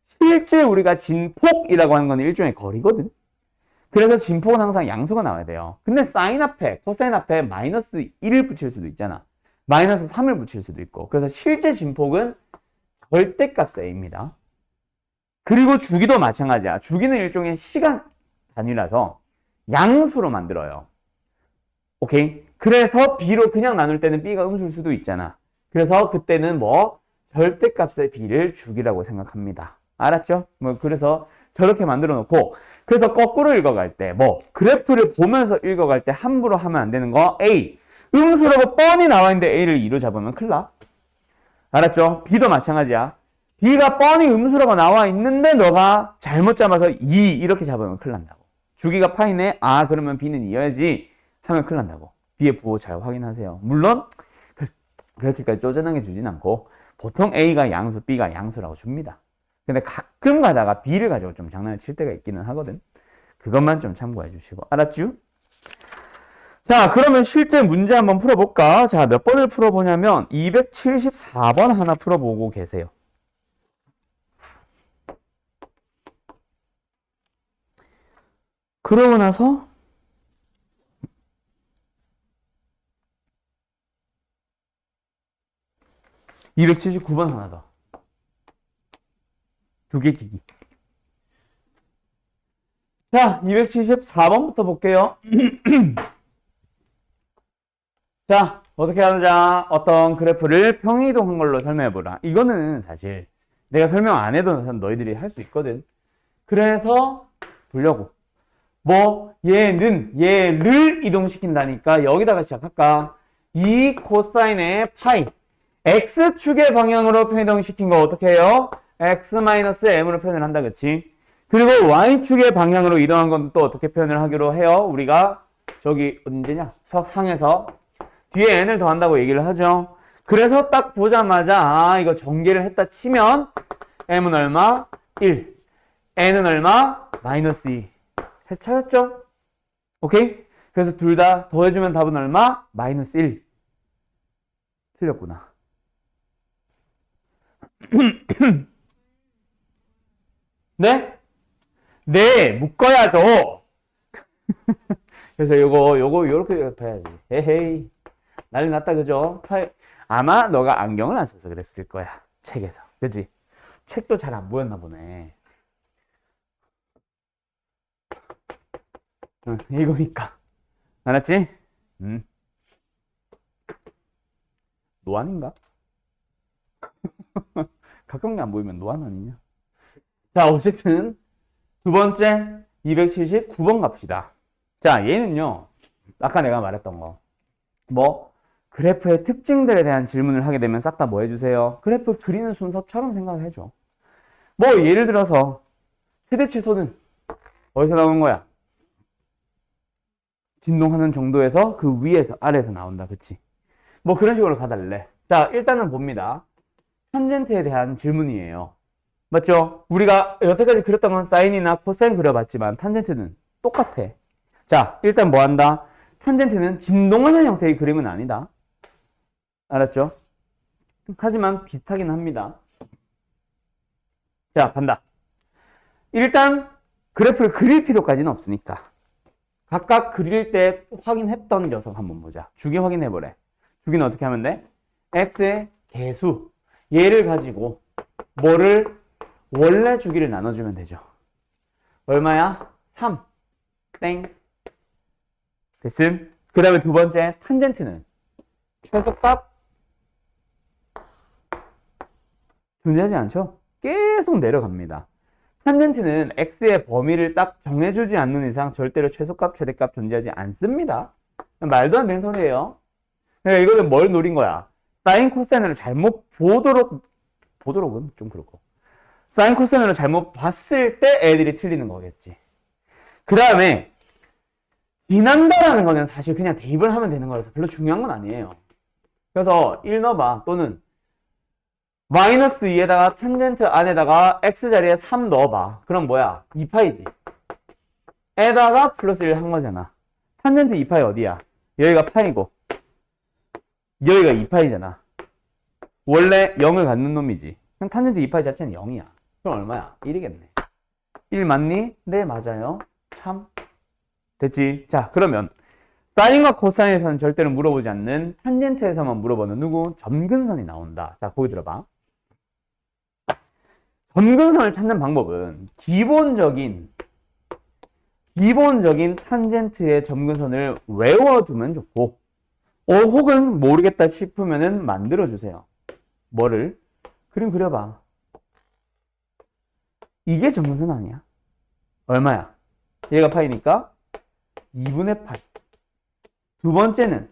실제 우리가 진폭이라고 하는 건 일종의 거리거든. 그래서 진폭은 항상 양수가 나와야 돼요. 근데 사인 앞에, 코사인 앞에 마이너스 1을 붙일 수도 있잖아. 마이너스 3을 붙일 수도 있고. 그래서 실제 진폭은 절대값 A입니다. 그리고 주기도 마찬가지야. 주기는 일종의 시간 단위라서 양수로 만들어요. 오케이? 그래서 B로 그냥 나눌 때는 B가 음수일 수도 있잖아. 그래서 그때는 뭐 절대값의 B를 주기라고 생각합니다. 알았죠? 뭐 그래서 저렇게 만들어 놓고 그래서 거꾸로 읽어갈 때 뭐 그래프를 보면서 읽어갈 때 함부로 하면 안 되는 거 A 음수라고 뻔히 나와 있는데 A를 2로 잡으면 큰일 나. 알았죠? B도 마찬가지야. B가 뻔히 음수라고 나와 있는데 너가 잘못 잡아서 2 이렇게 잡으면 큰일 난다고. 주기가 파이네? 아 그러면 B는 2여야지 하면 큰일 난다고. B의 부호 잘 확인하세요. 물론 그렇게까지 쪼잔하게 주진 않고 보통 A가 양수, B가 양수라고 줍니다. 근데 가끔 가다가 B를 가지고 좀 장난을 칠 때가 있기는 하거든. 그것만 좀 참고해 주시고. 알았죠? 자, 그러면 실제 문제 한번 풀어볼까? 자, 몇 번을 풀어보냐면 274번 하나 풀어보고 계세요. 그러고 나서 279번 하나 더. 두 개 기기. 자, 274번부터 볼게요. 자, 어떻게 하자? 어떤 그래프를 평행이동한 걸로 설명해보라. 이거는 사실 내가 설명 안 해도 너희들이 할 수 있거든. 그래서 보려고. 뭐 얘를 이동시킨다니까 여기다가 시작할까? 이 코사인의 파이 x축의 방향으로 평행이동시킨 거 어떻게 해요? x-m으로 표현을 한다, 그치? 그리고 y축의 방향으로 이동한 건 또 어떻게 표현을 하기로 해요? 우리가 저기 언제냐? 수학상에서 뒤에 n을 더한다고 얘기를 하죠. 그래서 딱 보자마자 아 이거 전개를 했다 치면 m은 얼마? 1 n은 얼마? 마이너스 2 해서 찾았죠? 오케이? 그래서 둘 다 더해주면 답은 얼마? 마이너스 1 틀렸구나. 네? 네, 묶어야죠. 그래서 요거 요렇게 봐야지. 헤헤이. 난리 났다, 그죠? 아마 너가 안경을 안 써서 그랬을 거야. 책에서. 그치? 책도 잘 안 보였나 보네. 응, 이거니까. 알았지? 노안인가? 가까운 게 안 보이면 노안 아니냐? 자, 어쨌든 두 번째 279번 갑시다. 자, 얘는요. 아까 내가 말했던 거. 뭐 그래프의 특징들에 대한 질문을 하게 되면 싹 다 뭐 해주세요? 그래프 그리는 순서처럼 생각해줘. 뭐 예를 들어서 최대 최소는 어디서 나오는 거야? 진동하는 정도에서 그 위에서 아래에서 나온다. 그치? 뭐 그런 식으로 가달래. 자, 일단은 봅니다. 탄젠트에 대한 질문이에요. 맞죠? 우리가 여태까지 그렸던 건 사인이나 코사인 그려봤지만 탄젠트는 똑같아. 자, 일단 뭐 한다? 탄젠트는 진동하는 형태의 그림은 아니다. 알았죠? 하지만 비슷하긴 합니다. 자, 간다. 일단 그래프를 그릴 필요까지는 없으니까 각각 그릴 때 확인했던 녀석 한번 보자. 주기 확인해보래. 주기는 어떻게 하면 돼? x의 개수 얘를 가지고 뭐를 원래 주기를 나눠주면 되죠. 얼마야? 3. 땡. 됐음. 그 다음에 두 번째 탄젠트는 최소값 존재하지 않죠? 계속 내려갑니다. 탄젠트는 x의 범위를 딱 정해주지 않는 이상 절대로 최소값, 최대값 존재하지 않습니다. 말도 안 되는 소리예요. 그러니까 이거는 뭘 노린 거야? 사인 코사인을 잘못 보도록은 좀 그렇고 사인 코사인을 잘못 봤을 때 애들이 틀리는 거겠지. 그 다음에 지난다라는 거는 사실 그냥 대입을 하면 되는 거라서 별로 중요한 건 아니에요. 그래서 1 넣어봐. 또는 마이너스 2에다가 탄젠트 안에다가 x 자리에 3 넣어봐. 그럼 뭐야? 2파이지. 에다가 플러스 1 한 거잖아. 탄젠트 2파이 어디야? 여기가 파이고 여기가 2파이잖아. 원래 0을 갖는 놈이지. 그럼 탄젠트 2파이 자체는 0이야. 그럼 얼마야? 1이겠네. 1 맞니? 네, 맞아요. 참. 됐지? 자, 그러면 사인과 코사인에서는 절대로 물어보지 않는 탄젠트에서만 물어보는 누구? 점근선이 나온다. 자, 거기 들어봐. 점근선을 찾는 방법은 기본적인 탄젠트의 점근선을 외워두면 좋고 혹은 모르겠다 싶으면은 만들어주세요. 뭐를? 그림 그려봐. 이게 점근선 아니야? 얼마야? 얘가 파이니까 2분의 파이. 두 번째는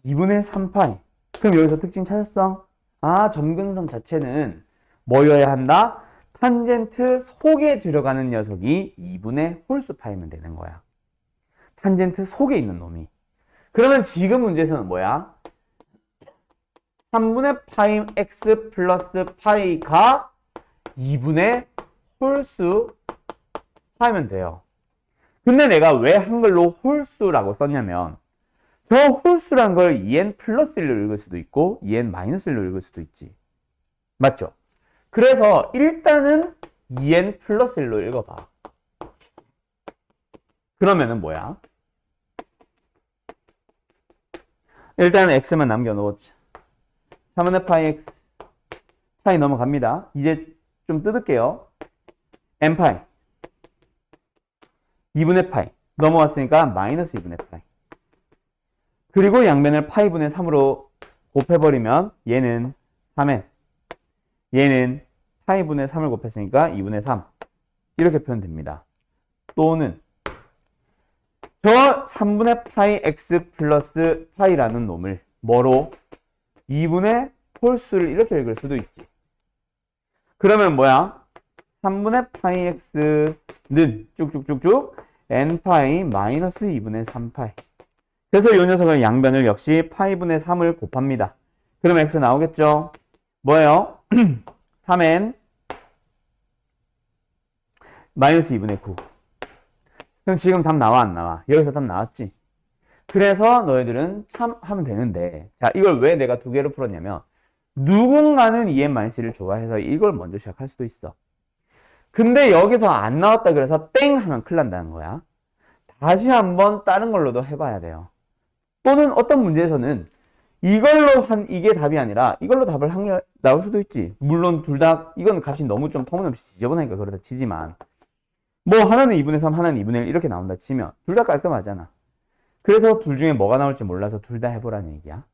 2분의 3파이. 그럼 여기서 특징 찾았어? 아, 점근선 자체는 뭐여야 한다? 탄젠트 속에 들어가는 녀석이 2분의 홀수 파이면 되는 거야. 탄젠트 속에 있는 놈이. 그러면 지금 문제에서는 뭐야? 3분의 파이 x 플러스 파이가 2분의 홀수 파이면 돼요. 근데 내가 왜 한글로 홀수라고 썼냐면 저 홀수란 걸 2n 플러스 1로 읽을 수도 있고 2n 마이너스 1로 읽을 수도 있지. 맞죠? 그래서 일단은 2n 플러스 1로 읽어봐. 그러면은 뭐야? 일단 x만 남겨놓자. 3분의 파이 x 파이 넘어갑니다. 이제 좀 뜯을게요. n파이 2분의 파이 넘어왔으니까 마이너스 2분의 파이. 그리고 양변을 파이분의 3으로 곱해버리면 얘는 3n, 얘는 파이분의 3을 곱했으니까 2분의 3 이렇게 표현됩니다. 또는 저 3분의 파이 x 플러스 파이라는 놈을 뭐로? 2분의 홀수를 이렇게 읽을 수도 있지. 그러면 뭐야? 3분의 파이 x는 쭉쭉쭉쭉 n파이 마이너스 2분의 3파이. 그래서 이 녀석은 양변을 역시 파이분의 3을 곱합니다. 그럼 x 나오겠죠? 뭐예요? 3n 마이너스 2분의 9. 그럼 지금 답 나와 안 나와? 여기서 답 나왔지? 그래서 너희들은 참 하면 되는데 자, 이걸 왜 내가 두 개로 풀었냐면 누군가는 EM-1를 좋아해서 이걸 먼저 시작할 수도 있어. 근데 여기서 안 나왔다 그래서 땡 하면 큰일 난다는 거야. 다시 한번 다른 걸로도 해봐야 돼요. 또는 어떤 문제에서는 이걸로 한 이게 답이 아니라 이걸로 답을 한 게 나올 수도 있지. 물론 둘 다 이건 값이 너무 좀 터무니없이 지저분하니까 그러다 치지만 뭐 하나는 2분의 3 하나는 2분의 1 이렇게 나온다 치면 둘 다 깔끔하잖아. 그래서 둘 중에 뭐가 나올지 몰라서 둘 다 해보라는 얘기야.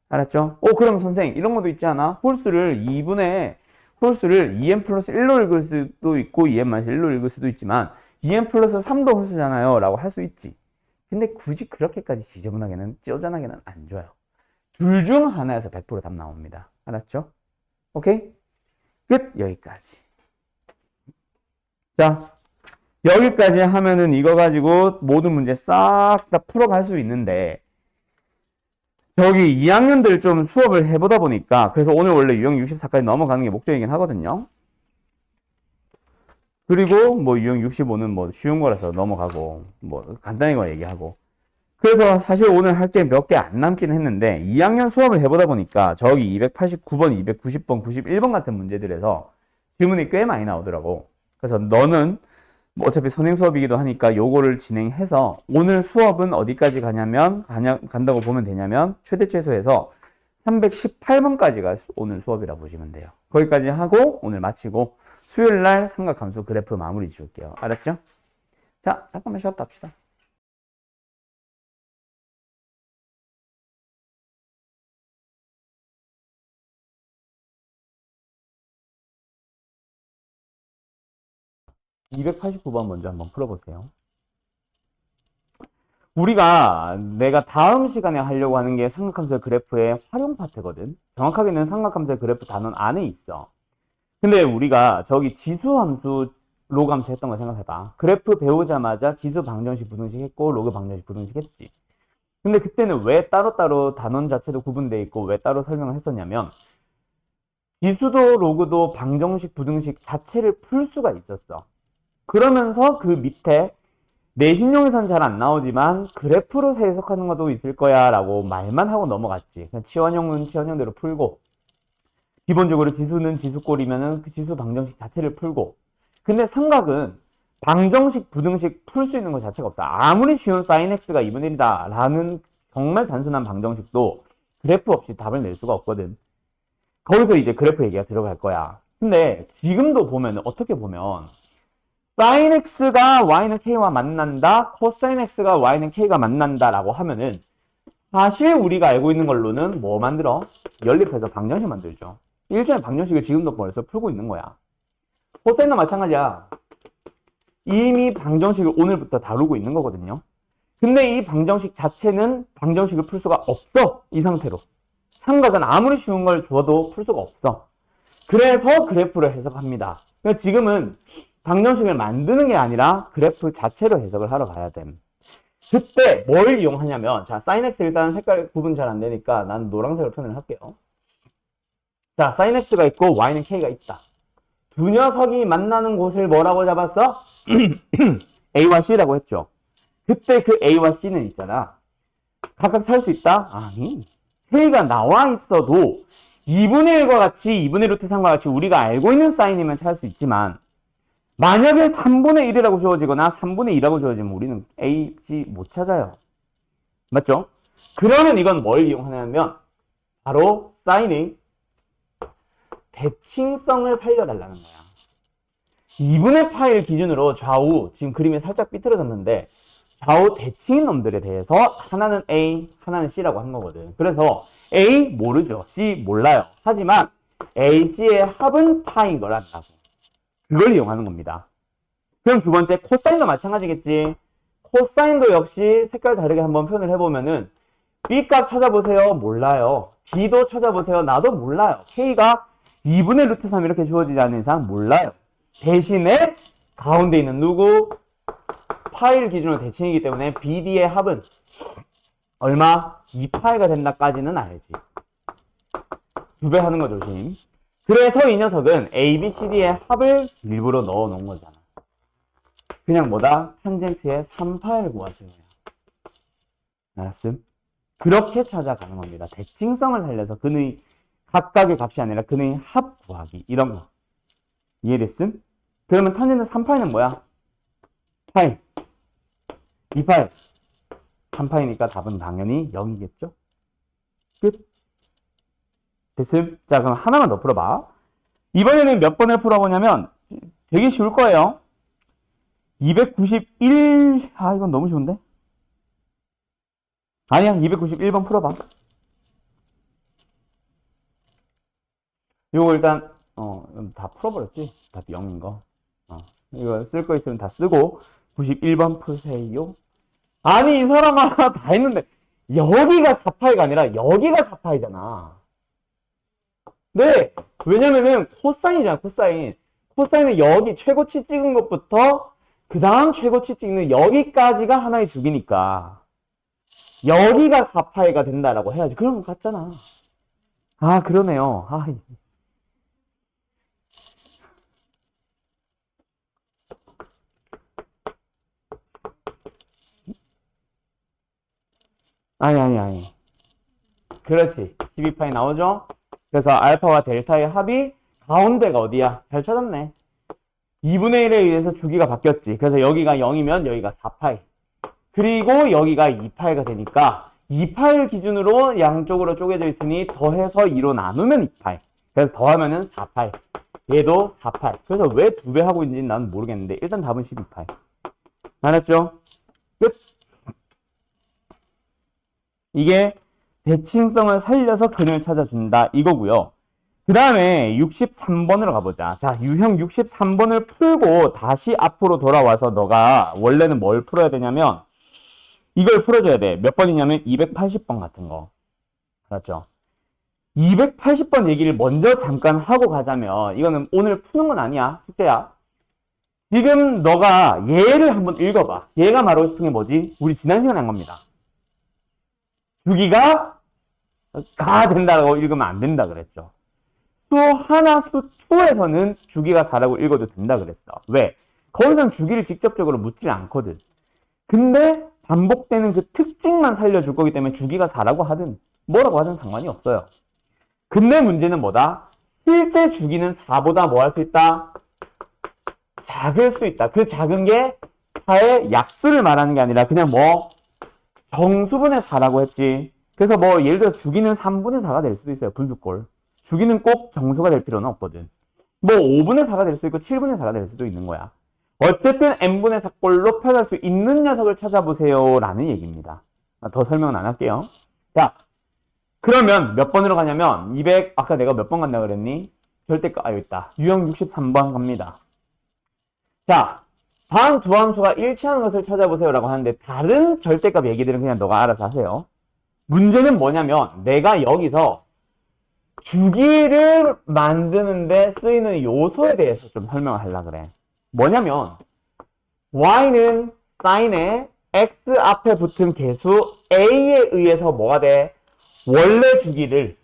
알았죠? 그럼 선생님 이런 것도 있지 않아? 홀수를 2n 플러스 1로 읽을 수도 있고 2n 마이너스 1로 읽을 수도 있지만 2n 플러스 3도 홀수잖아요 라고 할 수 있지. 근데 굳이 그렇게까지 지저분하게는 쪼잔하게는 안 줘요. 둘 중 하나에서 100% 답 나옵니다. 알았죠? 오케이? 끝. 여기까지. 자, 여기까지 하면은 이거 가지고 모든 문제 싹 다 풀어갈 수 있는데, 저기 2학년들 좀 수업을 해보다 보니까, 그래서 오늘 원래 유형 64까지 넘어가는 게 목적이긴 하거든요. 그리고 뭐 유형 65는 뭐 쉬운 거라서 넘어가고, 뭐 간단히만 얘기하고. 그래서 사실 오늘 할 게 몇 개 안 남긴 했는데, 2학년 수업을 해보다 보니까 저기 289번, 290번, 91번 같은 문제들에서 질문이 꽤 많이 나오더라고. 그래서 너는 뭐 어차피 선행 수업이기도 하니까 요거를 진행해서 오늘 수업은 어디까지 간다고 보면 되냐면 최대 최소에서 318번까지가 오늘 수업이라 보시면 돼요. 거기까지 하고 오늘 마치고 수요일 날 삼각함수 그래프 마무리 지을게요. 알았죠? 자, 잠깐만 쉬었다 합시다. (289번) 먼저 한번 풀어보세요. 내가 다음 시간에 하려고 하는 게 삼각함수의 그래프의 활용 파트거든. 정확하게는 삼각함수의 그래프 단원 안에 있어. 근데 우리가 저기 지수함수 로그함수 했던 거 생각해봐. 그래프 배우자마자 지수 방정식 부등식 했고 로그 방정식 부등식 했지. 근데 그때는 왜 따로따로 단원 자체도 구분되어 있고 왜 따로 설명을 했었냐면 지수도 로그도 방정식 부등식 자체를 풀 수가 있었어. 그러면서 그 밑에 내신용에선 잘 안 나오지만 그래프로 해석하는 것도 있을 거야 라고 말만 하고 넘어갔지. 그냥 치환형은 치환형대로 풀고 기본적으로 지수는 지수꼴이면은 그 지수 방정식 자체를 풀고. 근데 삼각은 방정식 부등식 풀 수 있는 것 자체가 없어. 아무리 쉬운 sin x가 2분의 1이다 라는 정말 단순한 방정식도 그래프 없이 답을 낼 수가 없거든. 거기서 이제 그래프 얘기가 들어갈 거야. 근데 지금도 보면 어떻게 보면 sin x가 y는 k와 만난다, cosine x가 y는 k가 만난다 라고 하면은 사실 우리가 알고 있는 걸로는 뭐 만들어? 연립해서 방정식 만들죠. 일종의 방정식을 지금도 벌써 풀고 있는 거야. 코사인도 마찬가지야. 이미 방정식을 오늘부터 다루고 있는 거거든요. 근데 이 방정식 자체는 방정식을 풀 수가 없어. 이 상태로. 삼각은 아무리 쉬운 걸 줘도 풀 수가 없어. 그래서 그래프를 해석합니다. 그러니까 지금은 방정식을 만드는 게 아니라 그래프 자체로 해석을 하러 가야 됨. 그때 뭘 이용하냐면, 자, sin x 일단 색깔 구분 잘 안 되니까 난 노란색으로 표현을 할게요. 자, sin x가 있고 y는 k가 있다. 두 녀석이 만나는 곳을 뭐라고 잡았어? a와 c라고 했죠. 그때 그 a와 c는 있잖아. 각각 찾을 수 있다? 아니. k가 나와 있어도 2분의 1과 같이 2분의 루트 3과 같이 우리가 알고 있는 사인이면 찾을 수 있지만 만약에 3분의 1이라고 주어지거나 3분의 2라고 주어지면 우리는 A, C 못 찾아요. 맞죠? 그러면 이건 뭘 이용하냐면 바로 사인의 대칭성을 살려달라는 거야. 2분의 파일 기준으로 좌우, 지금 그림이 살짝 삐뚤어졌는데 좌우 대칭인 놈들에 대해서 하나는 A, 하나는 C라고 한 거거든. 그래서 A 모르죠. C 몰라요. 하지만 A, C의 합은 파인 걸 안다고. 그걸 이용하는 겁니다. 그럼 두 번째 코사인도 마찬가지겠지. 코사인도 역시 색깔 다르게 한번 표현을 해보면은 B값 찾아보세요. 몰라요. B도 찾아보세요. 나도 몰라요. K가 2분의 루트 3 이렇게 주어지지 않는 이상 몰라요. 대신에 가운데 있는 누구? 파일 기준으로 대칭이기 때문에 BD의 합은 얼마? 2파이가 된다까지는 알지. 2배 하는 거 조심. 그래서 이 녀석은 A, B, C, D의 합을 일부러 넣어 놓은 거잖아. 그냥 뭐다? 탄젠트의 3파를 구하시는 거야. 알았음? 그렇게 찾아가는 겁니다. 대칭성을 살려서 그의 각각의 값이 아니라 그의 합 구하기. 이런 거. 이해됐음? 그러면 탄젠트 3파이는 뭐야? 파이. 2파이. 3파이니까 답은 당연히 0이겠죠? 끝. 됐음? 자, 그럼 하나만 더 풀어봐. 이번에는 몇 번을 풀어보냐면 되게 쉬울 거예요. 291, 이건 너무 쉬운데? 아니야, 291번 풀어봐. 요거 일단, 다 풀어버렸지? 답이 0인 거. 이거 쓸 거 있으면 다 쓰고 91번 푸세요. 아니 이 사람아 다 했는데 여기가 4파이가 아니라 여기가 4파이잖아. 네, 왜냐면은 코사인이잖아, 코사인. 코사인은 여기 최고치 찍은 것부터 그 다음 최고치 찍는 여기까지가 하나의 주기니까 여기가 4파이가 된다라고 해야지. 그러면 같잖아. 아, 그러네요. 아, 아니. 그렇지. 12파이 나오죠? 그래서 알파와 델타의 합이 가운데가 어디야? 잘 찾았네. 2분의 1에 의해서 주기가 바뀌었지. 그래서 여기가 0이면 여기가 4파이. 그리고 여기가 2파이가 되니까 2파이를 기준으로 양쪽으로 쪼개져 있으니 더해서 2로 나누면 2파이. 그래서 더하면은 4파이. 얘도 4파이. 그래서 왜 2배 하고 있는지 난 모르겠는데 일단 답은 12파이. 알았죠? 끝. 이게 대칭성을 살려서 근을 찾아준다 이거고요. 그 다음에 63번으로 가보자. 자, 유형 63번을 풀고 다시 앞으로 돌아와서 너가 원래는 뭘 풀어야 되냐면 이걸 풀어줘야 돼. 몇 번이냐면 280번 같은 거. 알았죠? 280번 얘기를 먼저 잠깐 하고 가자면 이거는 오늘 푸는 건 아니야. 숙제야. 지금 너가 얘를 한번 읽어봐. 얘가 말하고 싶은 게 뭐지? 우리 지난 시간에 한 겁니다. 주기가 가 된다고 읽으면 안 된다 그랬죠. 수 하나, 수 2에서는 주기가 4라고 읽어도 된다 그랬어. 왜? 거기선 주기를 직접적으로 묻지 않거든. 근데 반복되는 그 특징만 살려줄 거기 때문에 주기가 4라고 하든 뭐라고 하든 상관이 없어요. 근데 문제는 뭐다? 실제 주기는 4보다 뭐 할 수 있다? 작을 수 있다. 그 작은 게 4의 약수를 말하는 게 아니라 그냥 뭐 정수분의 4라고 했지. 그래서 뭐 예를 들어 주기는 3분의 4가 될 수도 있어요. 분수꼴. 주기는 꼭 정수가 될 필요는 없거든. 뭐 5분의 4가 될 수도 있고 7분의 4가 될 수도 있는 거야. 어쨌든 n분의 4꼴로 표현할 수 있는 녀석을 찾아보세요 라는 얘기입니다. 더 설명은 안 할게요. 자, 그러면 몇 번으로 가냐면 200, 아까 내가 몇 번 간다 그랬니? 절대값, 여기 있다. 유형 63번 갑니다. 자, 다음 두 함수가 일치하는 것을 찾아보세요 라고 하는데 다른 절대값 얘기들은 그냥 너가 알아서 하세요. 문제는 뭐냐면 내가 여기서 주기를 만드는데 쓰이는 요소에 대해서 좀 설명을 하려고 그래. 뭐냐면 y는 sin에 x 앞에 붙은 개수 a에 의해서 뭐가 돼? 원래 주기를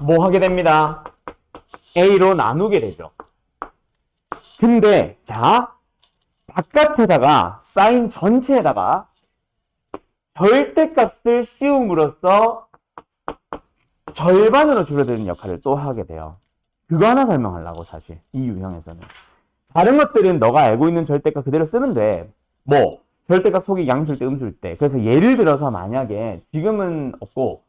뭐 하게 됩니다. a로 나누게 되죠. 근데 자 바깥에다가 sin 전체에다가 절대값을 씌움으로써 절반으로 줄어드는 역할을 또 하게 돼요. 그거 하나 설명하려고 사실 이 유형에서는. 다른 것들은 너가 알고 있는 절대값 그대로 쓰면 돼. 뭐 절대값 속이 양수일 때 음수일 때. 그래서 예를 들어서 만약에 지금은 없고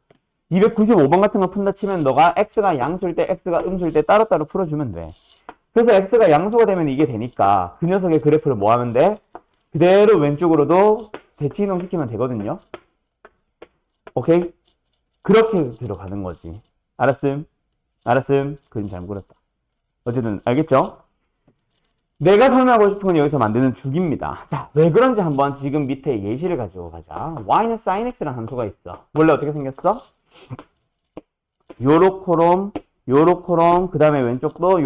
295번 같은 거 푼다 치면 너가 x가 양수일 때 x가 음수일 때 따로따로 풀어주면 돼. 그래서 x가 양수가 되면 이게 되니까 그 녀석의 그래프를 뭐 하면 돼? 그대로 왼쪽으로도 대치 이동 시키면 되거든요. 오케이? 그렇게 들어가는 거지. 알았음? 그림 잘못 그렸다. 어쨌든 알겠죠? 내가 설명하고 싶은 건 여기서 만드는 주기입니다. 자, 왜 그런지 한번 지금 밑에 예시를 가지고 가자. y는 sin x라는 함수가 있어. 원래 어떻게 생겼어? 요렇코롬, 그 다음에 왼쪽도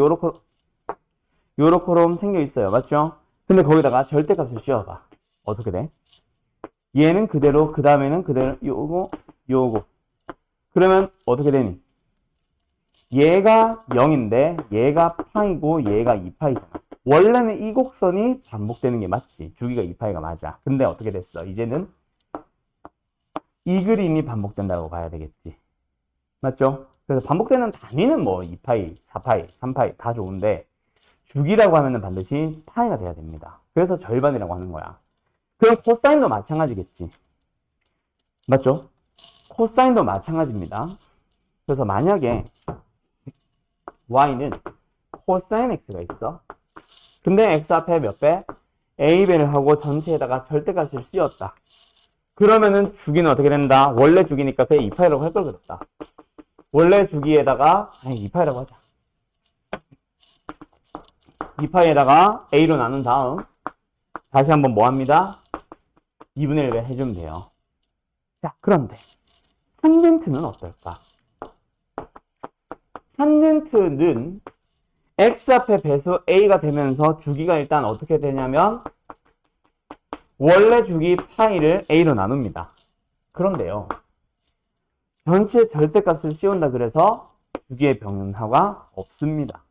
요렇코롬 생겨 있어요. 맞죠? 근데 거기다가 절대값을 씌워봐. 어떻게 돼? 얘는 그대로, 그 다음에는 그대로, 요거. 그러면 어떻게 되니? 얘가 0인데 얘가 파이고 얘가 2파이잖아. 원래는 이 곡선이 반복되는 게 맞지. 주기가 2파이가 맞아. 근데 어떻게 됐어? 이제는 이 그림이 반복된다고 봐야 되겠지. 맞죠? 그래서 반복되는 단위는 뭐 2파이, 4파이, 3파이 다 좋은데 주기라고 하면은 반드시 파이가 돼야 됩니다. 그래서 절반이라고 하는 거야. 그럼 코사인도 마찬가지겠지. 맞죠? 코사인도 마찬가지입니다. 그래서 만약에 y는 코사인 x가 있어. 근데 x 앞에 몇 배? a배를 하고 전체에다가 절대값을 씌웠다. 그러면은 주기는 어떻게 된다? 원래 주기니까 그냥 2파이라고 할 걸 그랬다. 원래 주기에다가 2파이라고 하자. b파이에다가 a로 나눈 다음 다시 한번 뭐 합니다? 2분의 1을 해주면 돼요. 자, 그런데 탄젠트는 어떨까? 탄젠트는 x 앞에 배수 a가 되면서 주기가 일단 어떻게 되냐면 원래 주기 파이를 a로 나눕니다. 그런데요, 전체 절대값을 씌운다 그래서 주기의 변화가 없습니다.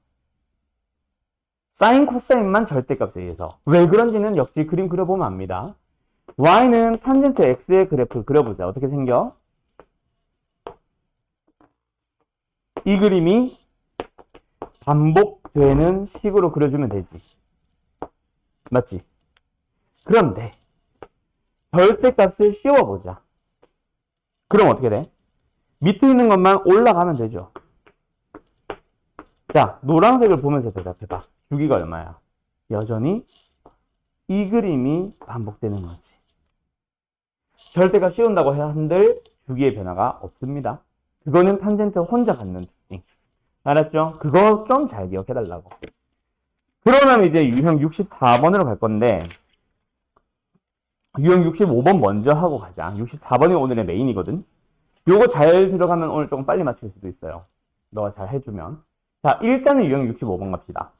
사인, 코사인만 절대값에 의해서. 왜 그런지는 역시 그림 그려보면 압니다. y는 탄젠트 x의 그래프 그려보자. 어떻게 생겨? 이 그림이 반복되는 식으로 그려주면 되지. 맞지? 그런데 절대값을 씌워보자. 그럼 어떻게 돼? 밑에 있는 것만 올라가면 되죠. 자, 노란색을 보면서 대답해봐. 주기가 얼마야? 여전히 이 그림이 반복되는 거지. 절대값 씌운다고 한들 주기의 변화가 없습니다. 그거는 탄젠트 혼자 갖는 특징. 알았죠? 그거 좀 잘 기억해달라고. 그러면 이제 유형 64번으로 갈 건데 유형 65번 먼저 하고 가자. 64번이 오늘의 메인이거든. 요거 잘 들어가면 오늘 조금 빨리 맞출 수도 있어요. 너가 잘 해주면. 자, 일단은 유형 65번 갑시다.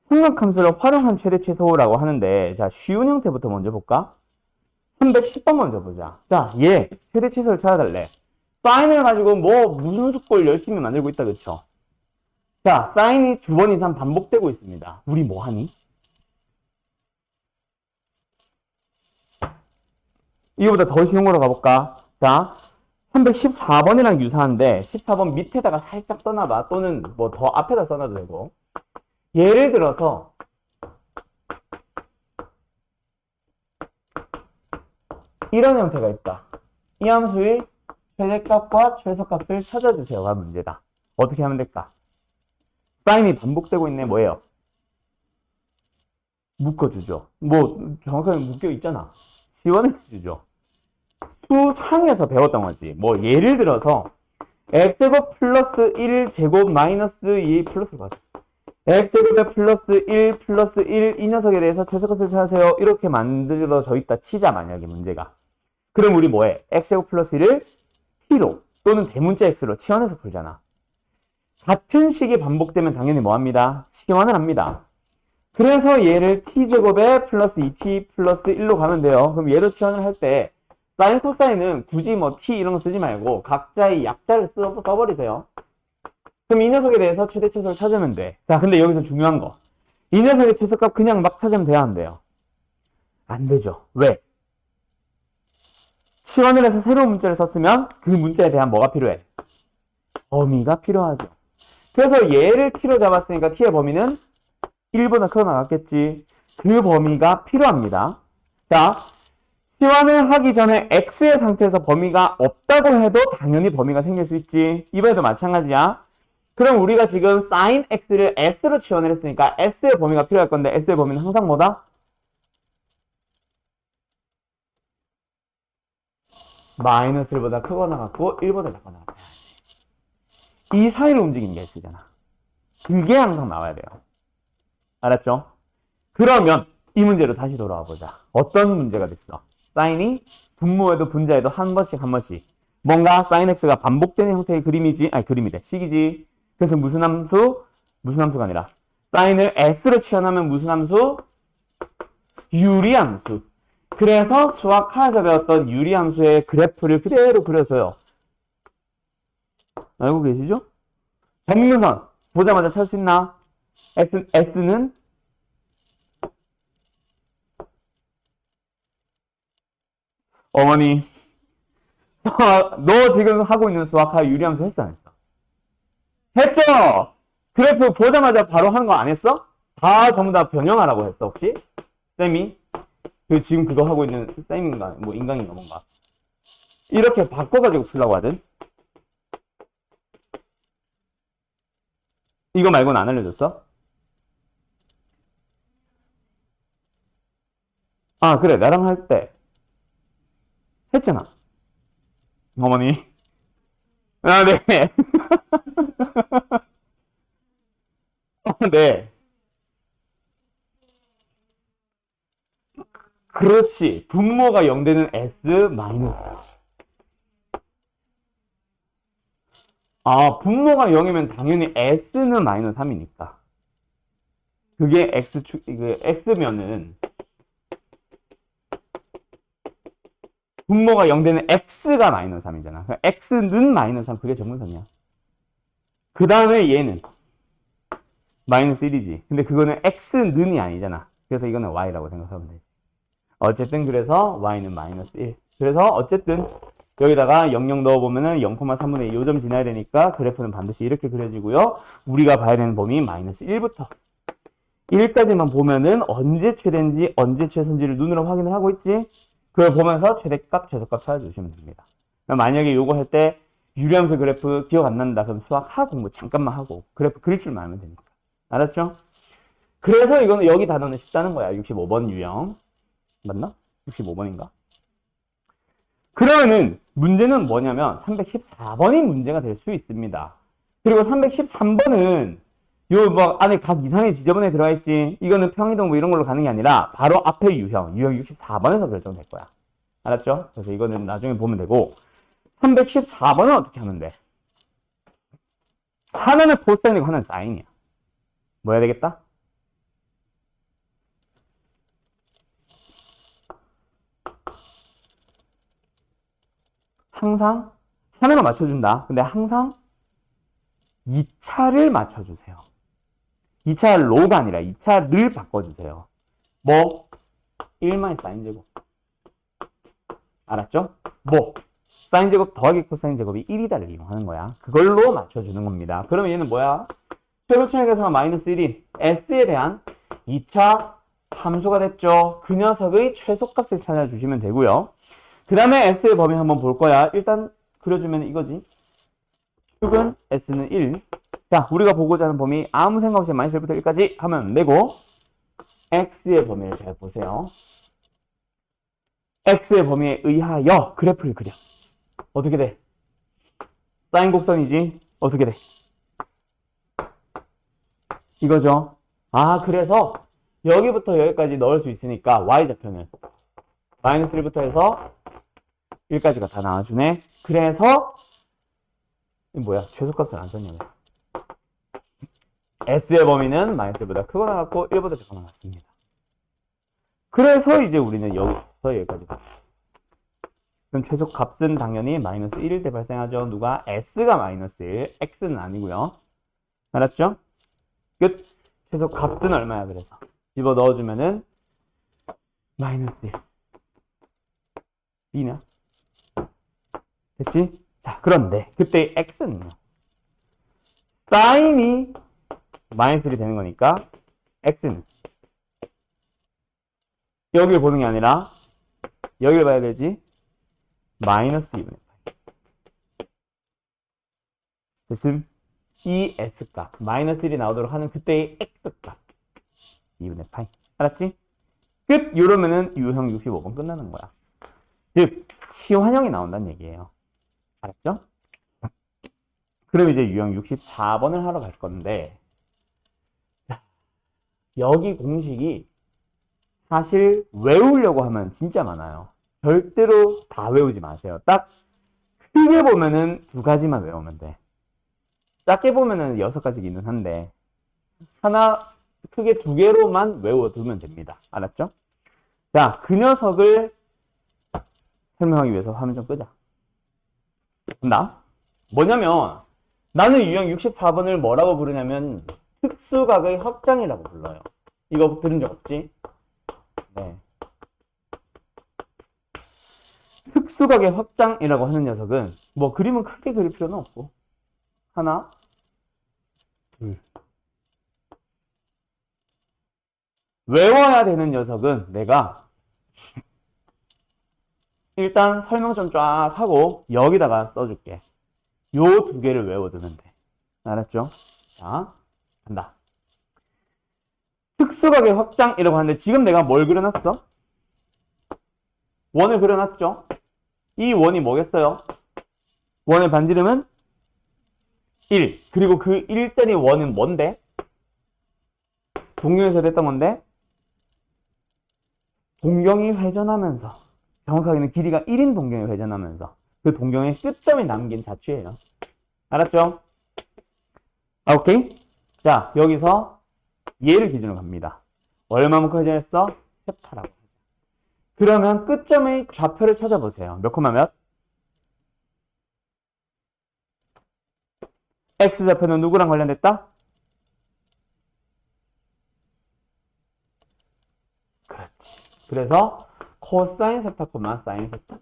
삼각함수를 활용한 최대 최소라고 하는데, 자, 쉬운 형태부터 먼저 볼까? 310번 먼저 보자. 자, 얘 최대 최소를 찾아달래. 사인을 가지고 뭐 무슨 숫골 열심히 만들고 있다, 그쵸? 자, 사인이 2번 이상 반복되고 있습니다. 우리 뭐 하니? 이거보다 더 쉬운 거로 가볼까? 자, 314번이랑 유사한데 14번 밑에다가 살짝 써놔봐. 또는 뭐 더 앞에다 써놔도 되고. 예를 들어서 이런 형태가 있다. 이 함수의 최대값과 최소값을 찾아주세요가 문제다. 어떻게 하면 될까? 사인이 반복되고 있네. 뭐예요? 묶어주죠. 뭐 정확하게 묶여 있잖아. 지원해주죠. 수상에서 배웠던 거지. 뭐 예를 들어서 x제곱 플러스 1 제곱 마이너스 2 플러스 맞아. x제곱에 플러스 1 플러스 1 이 녀석에 대해서 최소값을 찾으세요. 이렇게 만들어져 있다 치자. 만약에 문제가. 그럼 우리 뭐해? x제곱 플러스 1을 t로 또는 대문자 x로 치환해서 풀잖아. 같은 식이 반복되면 당연히 뭐합니다? 치환을 합니다. 그래서 얘를 t제곱에 플러스 2t 플러스 1로 가면 돼요. 그럼 얘로 치환을 할 때 사인, 코사인은 굳이 뭐 t 이런 거 쓰지 말고 각자의 약자를 써버리세요. 그럼 이 녀석에 대해서 최대 최소를 찾으면 돼. 자, 근데 여기서 중요한 거. 이 녀석의 최소값 그냥 막 찾으면 돼야 안 돼요? 안 되죠. 왜? 치환을 해서 새로운 문자를 썼으면 그 문자에 대한 뭐가 필요해? 범위가 필요하죠. 그래서 얘를 t로 잡았으니까 t의 범위는 1보다 크게 나갔겠지. 그 범위가 필요합니다. 자, 치환을 하기 전에 x의 상태에서 범위가 없다고 해도 당연히 범위가 생길 수 있지. 이번에도 마찬가지야. 그럼 우리가 지금 sin x를 s로 치환을 했으니까 s의 범위가 필요할 건데 s의 범위는 항상 뭐다? 마이너스 1보다 크거나 같고 1보다 작거나 같아야지. 이 사이를 움직이는 게 s잖아. 그게 항상 나와야 돼요. 알았죠? 그러면 이 문제로 다시 돌아와 보자. 어떤 문제가 됐어? 사인이 분모에도 분자에도 한 번씩 뭔가 sin x가 반복되는 형태의 그림이지. 아니 그림이래. 식이지. 그래서 무슨 함수? 무슨 함수가 아니라 사인을 s로 치환하면 무슨 함수? 유리함수. 그래서 수학 하에서 배웠던 유리함수의 그래프를 그대로 그려줘요. 알고 계시죠? 정류선 보자마자 찾을 수 있나? S는 어머니 너 지금 하고 있는 수학하 유리함수 했어 안 했어? 했죠? 그래프 보자마자 바로 한 거 안 했어? 다 전부 다 변형하라고 했어 혹시? 쌤이? 지금 그거 하고 있는 쌤인가 뭐 인강인가 뭔가 이렇게 바꿔가지고 풀라고 하든 이거 말고는 안 알려줬어? 아 그래 나랑 할 때 했잖아 어머니 아 네 네 그렇지. 분모가 0 되는 S 마이너스. 아, 분모가 0이면 당연히 S는 마이너스 3이니까. 그게 X면은, 분모가 0 되는 X가 마이너스 3이잖아. X는 마이너스 3, 그게 정문선이야. 그 다음에 얘는 마이너스 1이지. 근데 그거는 X는이 아니잖아. 그래서 이거는 Y라고 생각하면 되지. 어쨌든 그래서 Y는 마이너스 1. 그래서 어쨌든 여기다가 00 넣어보면은 0,3분의 2 요점 지나야 되니까 그래프는 반드시 이렇게 그려지고요. 우리가 봐야 되는 범위 마이너스 1부터 1까지만 보면은 언제 최대인지 언제 최선지를 눈으로 확인을 하고 있지. 그걸 보면서 최대값, 최소값 찾아주시면 됩니다. 만약에 요거 할 때 유리함수 그래프 기억 안 난다. 그럼 수학 공부 잠깐만 하고 그래프 그릴 줄만 알면 되니까. 알았죠? 그래서 이거는 여기 단어는 쉽다는 거야. 65번 유형. 맞나? 65번인가? 그러면은 문제는 뭐냐면 314번이 문제가 될 수 있습니다. 그리고 313번은 요 뭐 안에 각 이상의 지저분에 들어가 있지. 이거는 평이동 뭐 이런 걸로 가는 게 아니라 바로 앞에 유형 64번에서 결정될 거야. 알았죠? 그래서 이거는 나중에 보면 되고 314번은 어떻게 하면 돼? 하나는 코사인이고 하나는 사인이야. 뭐 해야 되겠다? 항상 하나만 맞춰준다. 근데 항상 2차를 맞춰주세요. 2차 로가 아니라 2차를 바꿔주세요. 뭐? 1만의 사인 제곱. 알았죠? 뭐? 사인 제곱 더하기 코사인 제곱이 1이다를 이용하는 거야. 그걸로 맞춰주는 겁니다. 그러면 얘는 뭐야? 최고차의 계산은 마이너스 1인 S에 대한 2차 함수가 됐죠. 그 녀석의 최소값을 찾아주시면 되고요. 그 다음에 S의 범위 한번 볼 거야. 일단 그려주면 이거지. 축은 S는 1. 자, 우리가 보고자 하는 범위 아무 생각 없이 마이너스 1부터 1까지 하면 되고 X의 범위를 잘 보세요. X의 범위에 의하여 그래프를 그려. 어떻게 돼? 사인 곡선이지? 어떻게 돼? 이거죠. 아, 그래서 여기부터 여기까지 넣을 수 있으니까 Y좌표는 마이너스 1부터 해서 1까지가 다 나와주네. 그래서 뭐야? 최소값을 안 썼냐? S의 범위는 마이너스 1보다 크거나 같고 1보다 작거나 같습니다. 그래서 이제 우리는 여기서 여기까지. 그럼 최소값은 당연히 마이너스 1일 때 발생하죠. 누가? S가 마이너스 1, X는 아니고요. 알았죠? 끝. 최소값은 얼마야? 그래서 집어 넣어주면은 마이너스 1. B냐? 됐지? 자, 그런데 그때 X는요. 사인이 마이너스 1이 되는 거니까 X는 여기를 보는 게 아니라 여기를 봐야 되지. 마이너스 2분의 파이. 됐음? 이 S값 마이너스 1이 나오도록 하는 그때의 X값 2분의 파이. 알았지? 끝! 이러면은 유형 65번 끝나는 거야. 즉 치환형이 나온다는 얘기예요. 알았죠? 그럼 이제 유형 64번을 하러 갈 건데 여기 공식이 사실 외우려고 하면 진짜 많아요. 절대로 다 외우지 마세요. 딱 크게 보면은 2가지만 외우면 돼. 작게 보면은 6가지기는 한데 하나 크게 2개로만 외워두면 됩니다. 알았죠? 자, 그 녀석을 설명하기 위해서 화면 좀 끄자. 나 뭐냐면 나는 유형 64번을 뭐라고 부르냐면 특수각의 확장이라고 불러요. 이거 들은 적 없지? 네. 특수각의 확장이라고 하는 녀석은 뭐 그림은 크게 그릴 필요는 없고 하나, 둘. 외워야 되는 녀석은 내가 일단 설명 좀 쫙 하고 여기다가 써줄게. 요 2개를 외워두면 돼. 알았죠? 자, 간다. 특수각의 확장이라고 하는데 지금 내가 뭘 그려놨어? 원을 그려놨죠? 이 원이 뭐겠어요? 원의 반지름은 1. 그리고 그 1짜리 원은 뭔데? 동료에서 됐던 건데 동경이 회전하면서, 정확하게는 길이가 1인 동경이 회전하면서 그 동경의 끝점이 남긴 자취예요. 알았죠? 아, 오케이? 자, 여기서 얘를 기준으로 갑니다. 얼마만큼 회전했어? 세타라고. 그러면 끝점의 좌표를 찾아보세요. 몇 콤마 몇? X좌표는 누구랑 관련됐다? 그렇지. 그래서 코사인 세타, 사인 세타.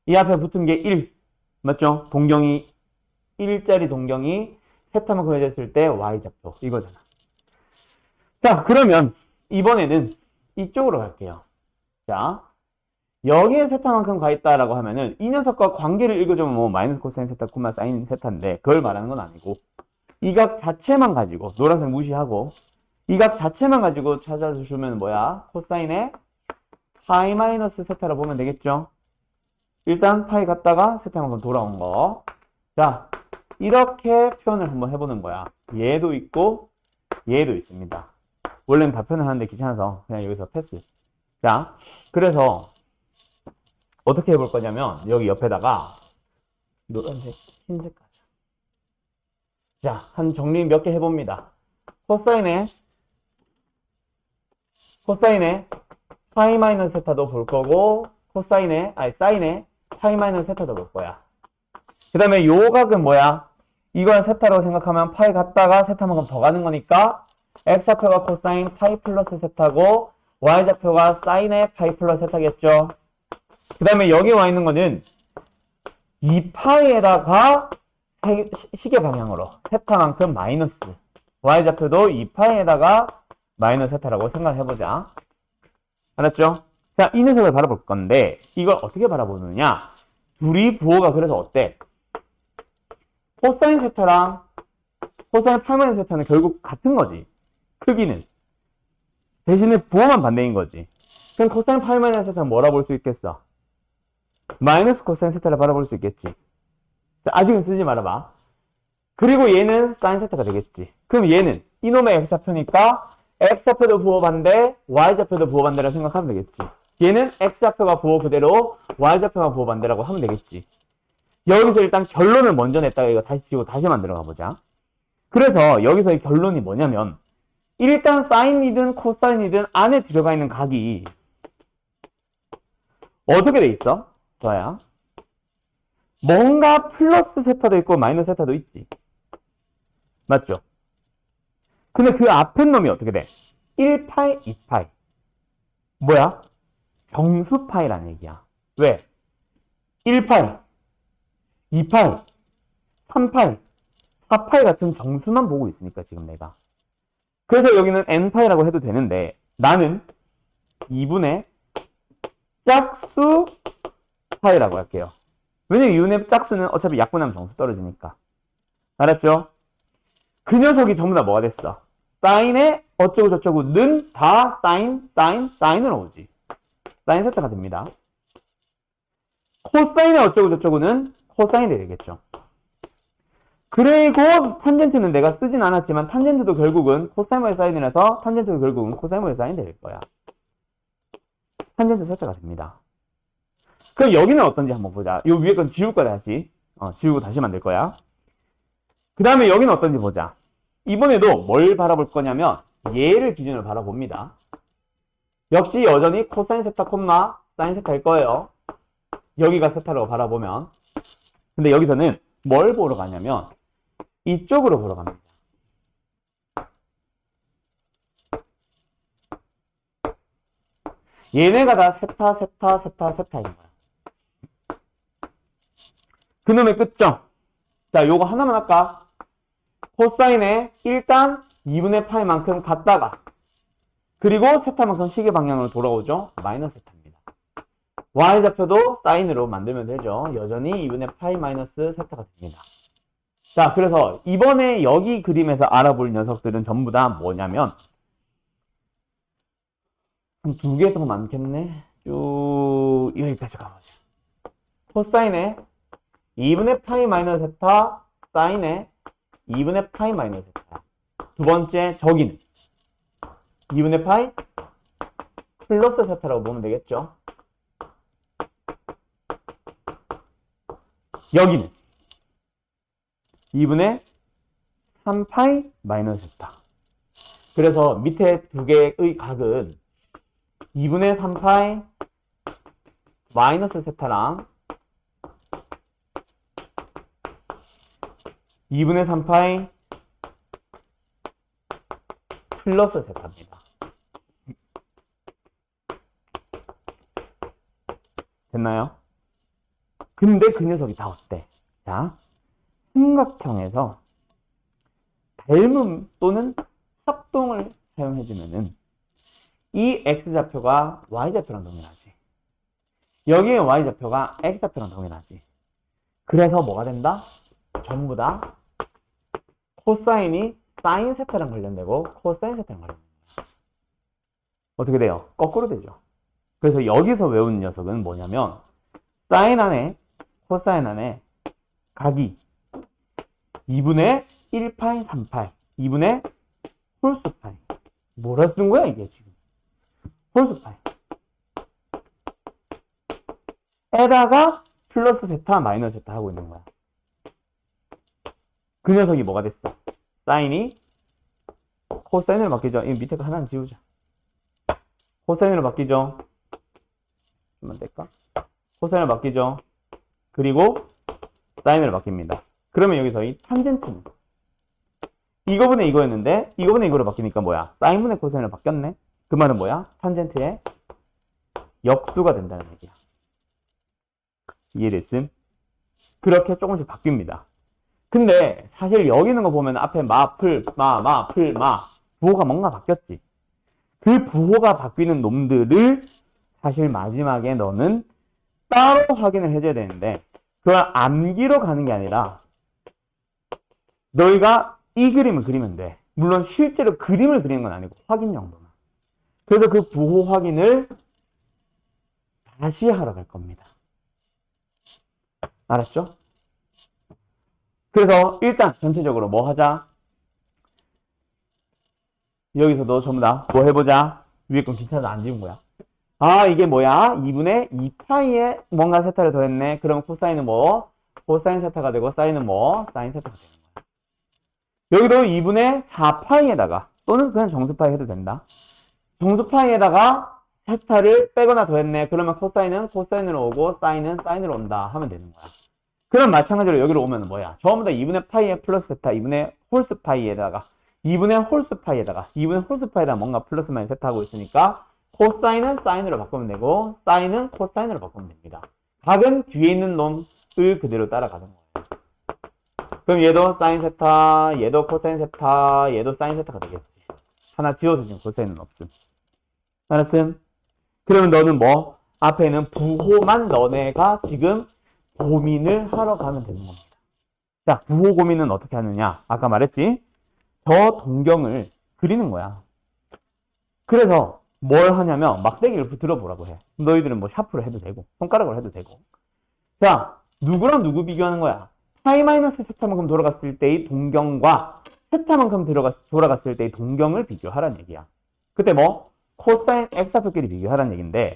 이 앞에 붙은 게 1. 맞죠? 동경이 1짜리 동경이 세타만큼 회전했을 때 Y좌표. 이거잖아. 자, 그러면 이번에는 이쪽으로 갈게요. 자, 여기에 세타만큼 가 있다라고 하면은 이 녀석과 관계를 읽어주면 뭐 마이너스 코사인 세타, 사인 세타인데 그걸 말하는 건 아니고 이 각 자체만 가지고 노란색 무시하고 이 각 자체만 가지고 찾아주시면 뭐야? 코사인의 파이 마이너스 세타로 보면 되겠죠? 일단 파이 갔다가 세타만큼 돌아온 거. 자, 이렇게 표현을 한번 해보는 거야. 얘도 있고 얘도 있습니다. 원래는 다 표현을 하는데 귀찮아서 그냥 여기서 패스. 자, 그래서 어떻게 해볼 거냐면 여기 옆에다가 노란색, 흰색 가자. 자, 한 정리 몇 개 해봅니다. 코사인의 파이 마이너스 세타도 볼 거고 사인의 파이 마이너스 세타도 볼 거야. 그 다음에 요 각은 뭐야? 이건 세타라고 생각하면 파이 갔다가 세타만큼 더 가는 거니까 X좌표가 코사인 파이 플러스 세타고 Y좌표가 사인의 파이 플러스 세타겠죠. 그 다음에 여기 와 있는 거는 2파이에다가 시계 방향으로 세타만큼 마이너스 Y좌표도 2파이에다가 마이너스 세타라고 생각해보자. 알았죠? 자, 이 녀석을 바라볼 건데 이걸 어떻게 바라보느냐? 둘이 부호가 그래서 어때? 코사인 세타랑 코사인 파이 마이너스 세타는 결국 같은 거지. 크기는. 대신에 부호만 반대인 거지. 그럼 코사인 파이 마이너스 세타는 뭐라 볼 수 있겠어? 마이너스 코사인 세타를 바라볼 수 있겠지. 자, 아직은 쓰지 말아봐. 그리고 얘는 사인 세타가 되겠지. 그럼 얘는 이놈의 X좌표니까 X좌표도 부호 반대, Y좌표도 부호 반대라고 생각하면 되겠지. 얘는 X좌표가 부호 그대로, Y좌표가 부호 반대라고 하면 되겠지. 여기서 일단 결론을 먼저 냈다가 이거 다시 지우고 다시 만들어 가보자. 그래서 여기서의 결론이 뭐냐면 일단 사인이든 코사인이든 안에 들어가 있는 각이 어떻게 돼 있어? 좋아요. 뭔가 플러스 세타도 있고 마이너스 세타도 있지. 맞죠? 근데 그 앞에 놈이 어떻게 돼? 1파이, 2파이. 뭐야? 정수파이라는 얘기야. 왜? 1파이, 2파이, 3파이, 4파이 같은 정수만 보고 있으니까 지금 내가. 그래서 여기는 n파이라고 해도 되는데 나는 2분의 짝수 파이라고 할게요. 왜냐면 2분의 짝수는 어차피 약분하면 정수 떨어지니까. 알았죠? 그 녀석이 전부 다 뭐가 됐어? 사인의 어쩌고 저쩌고는 다 사인으로 오지. 사인 세타가 됩니다. 코사인의 어쩌고 저쩌고는 코사인이 되겠죠. 그리고 탄젠트는 내가 쓰진 않았지만 탄젠트도 결국은 코사인의 사인이라서 탄젠트도 결국은 코사인의 사인이 될 거야. 탄젠트 세타가 됩니다. 그럼 여기는 어떤지 한번 보자. 요 위에 건 지울 거야 다시. 지우고 다시 만들 거야. 그 다음에 여기는 어떤지 보자. 이번에도 뭘 바라볼 거냐면 얘를 기준으로 바라봅니다. 역시 여전히 코사인 세타, 사인 세타일 거예요. 여기가 세타라고 바라보면. 근데 여기서는 뭘 보러 가냐면 이쪽으로 보러 갑니다. 얘네가 다 세타인 거야. 그놈의 끝점. 자, 요거 하나만 할까? 코사인에 일단 2분의 파이만큼 갔다가 그리고 세타만큼 시계 방향으로 돌아오죠. 마이너스 세타입니다. Y좌표도 사인으로 만들면 되죠. 여전히 2분의 파이 마이너스 세타가 됩니다. 자, 그래서 이번에 여기 그림에서 알아볼 녀석들은 전부 다 뭐냐면 한 두 개 더 많겠네. 쭉 여기까지 가보자. 코사인에 2분의 파이 마이너스 세타, 사인에 2분의 파이 마이너스 세타. 두 번째 저기는 2분의 파이 플러스 세타라고 보면 되겠죠. 여기는 2분의 3파이 마이너스 세타. 그래서 밑에 두 개의 각은 2분의 3파이 마이너스 세타랑 2분의 3파이 플러스 세타입니다. 됐나요? 근데 그 녀석이 다 어때? 자, 삼각형에서 닮음 또는 합동을 사용해주면은 이 x좌표가 y좌표랑 동일하지. 여기에 y좌표가 x좌표랑 동일하지. 그래서 뭐가 된다? 전부 다 코사인이 사인 세타랑 관련되고 코사인 세타랑 관련된다. 어떻게 돼요? 거꾸로 되죠. 그래서 여기서 외운 녀석은 뭐냐면 사인 안에 코사인 안에 각이 2분의 1파이 3파이 2분의 홀수파이. 뭐라 쓴 거야 이게 지금? 홀수파이 에다가 플러스 세타 마이너스 세타 하고 있는 거야. 그 녀석이 뭐가 됐어? 사인이 코사인으로 바뀌죠. 이 밑에 거 하나는 지우자. 코사인으로 바뀌죠. 좀만 될까? 코사인으로 바뀌죠. 그리고 사인으로 바뀝니다. 그러면 여기서 이 탄젠트는 이거분의 이거였는데 이거분의 이거로 바뀌니까 뭐야? 사인분의 코사인으로 바뀌었네. 그 말은 뭐야? 탄젠트의 역수가 된다는 얘기야. 이해됐음? 그렇게 조금씩 바뀝니다. 근데 사실 여기 있는 거 보면 앞에 마, 풀, 마, 풀, 마 부호가 뭔가 바뀌었지. 그 부호가 바뀌는 놈들을 사실 마지막에 너는 따로 확인을 해줘야 되는데 그걸 암기로 가는 게 아니라 너희가 이 그림을 그리면 돼. 물론 실제로 그림을 그리는 건 아니고 확인 정도만. 그래서 그 부호 확인을 다시 하러 갈 겁니다. 알았죠? 그래서 일단 전체적으로 뭐 하자? 여기서도 전부 다 뭐 해보자. 위에 건 귀찮아서 안 지운 거야. 아 이게 뭐야? 2분의 2파이에 뭔가 세타를 더했네. 그럼 코사인은 뭐? 코사인 세타가 되고 사인은 뭐? 사인 세타가 되는 거야. 여기도 2분의 4파이에다가 또는 그냥 정수파이 해도 된다. 정수파이에다가 세타를 빼거나 더했네. 그러면 코사인은 코사인으로 오고 사인은 사인으로 온다 하면 되는 거야. 그럼 마찬가지로 여기로 오면 뭐야? 전부 다 2분의 파이에 플러스 세타, 2분의 홀수 파이에다가 2분의 홀수 파이에다가 2분의 홀수 파이에다가 뭔가 플러스 마이너스 세타 하고 있으니까 코사인은 사인으로 바꾸면 되고 사인은 코사인으로 바꾸면 됩니다. 각은 뒤에 있는 놈을 그대로 따라가는 거예요. 그럼 얘도 사인 세타, 얘도 코사인 세타, 얘도 사인 세타가 되겠지. 하나 지워서 지금 코사인은 없음. 알았음? 그러면 너는 뭐? 앞에 있는 부호만 너네가 지금 고민을 하러 가면 되는 겁니다. 자, 부호 고민은 어떻게 하느냐? 아까 말했지? 저 동경을 그리는 거야. 그래서 뭘 하냐면 막대기를 들어보라고 해. 너희들은 뭐 샤프로 해도 되고 손가락으로 해도 되고. 자, 누구랑 누구 비교하는 거야? 파이 마이너스 세타만큼 돌아갔을 때의 동경과 세타만큼 돌아갔을 때의 동경을 비교하라는 얘기야. 그때 뭐? 코사인 x좌표끼리 비교하라는 얘기인데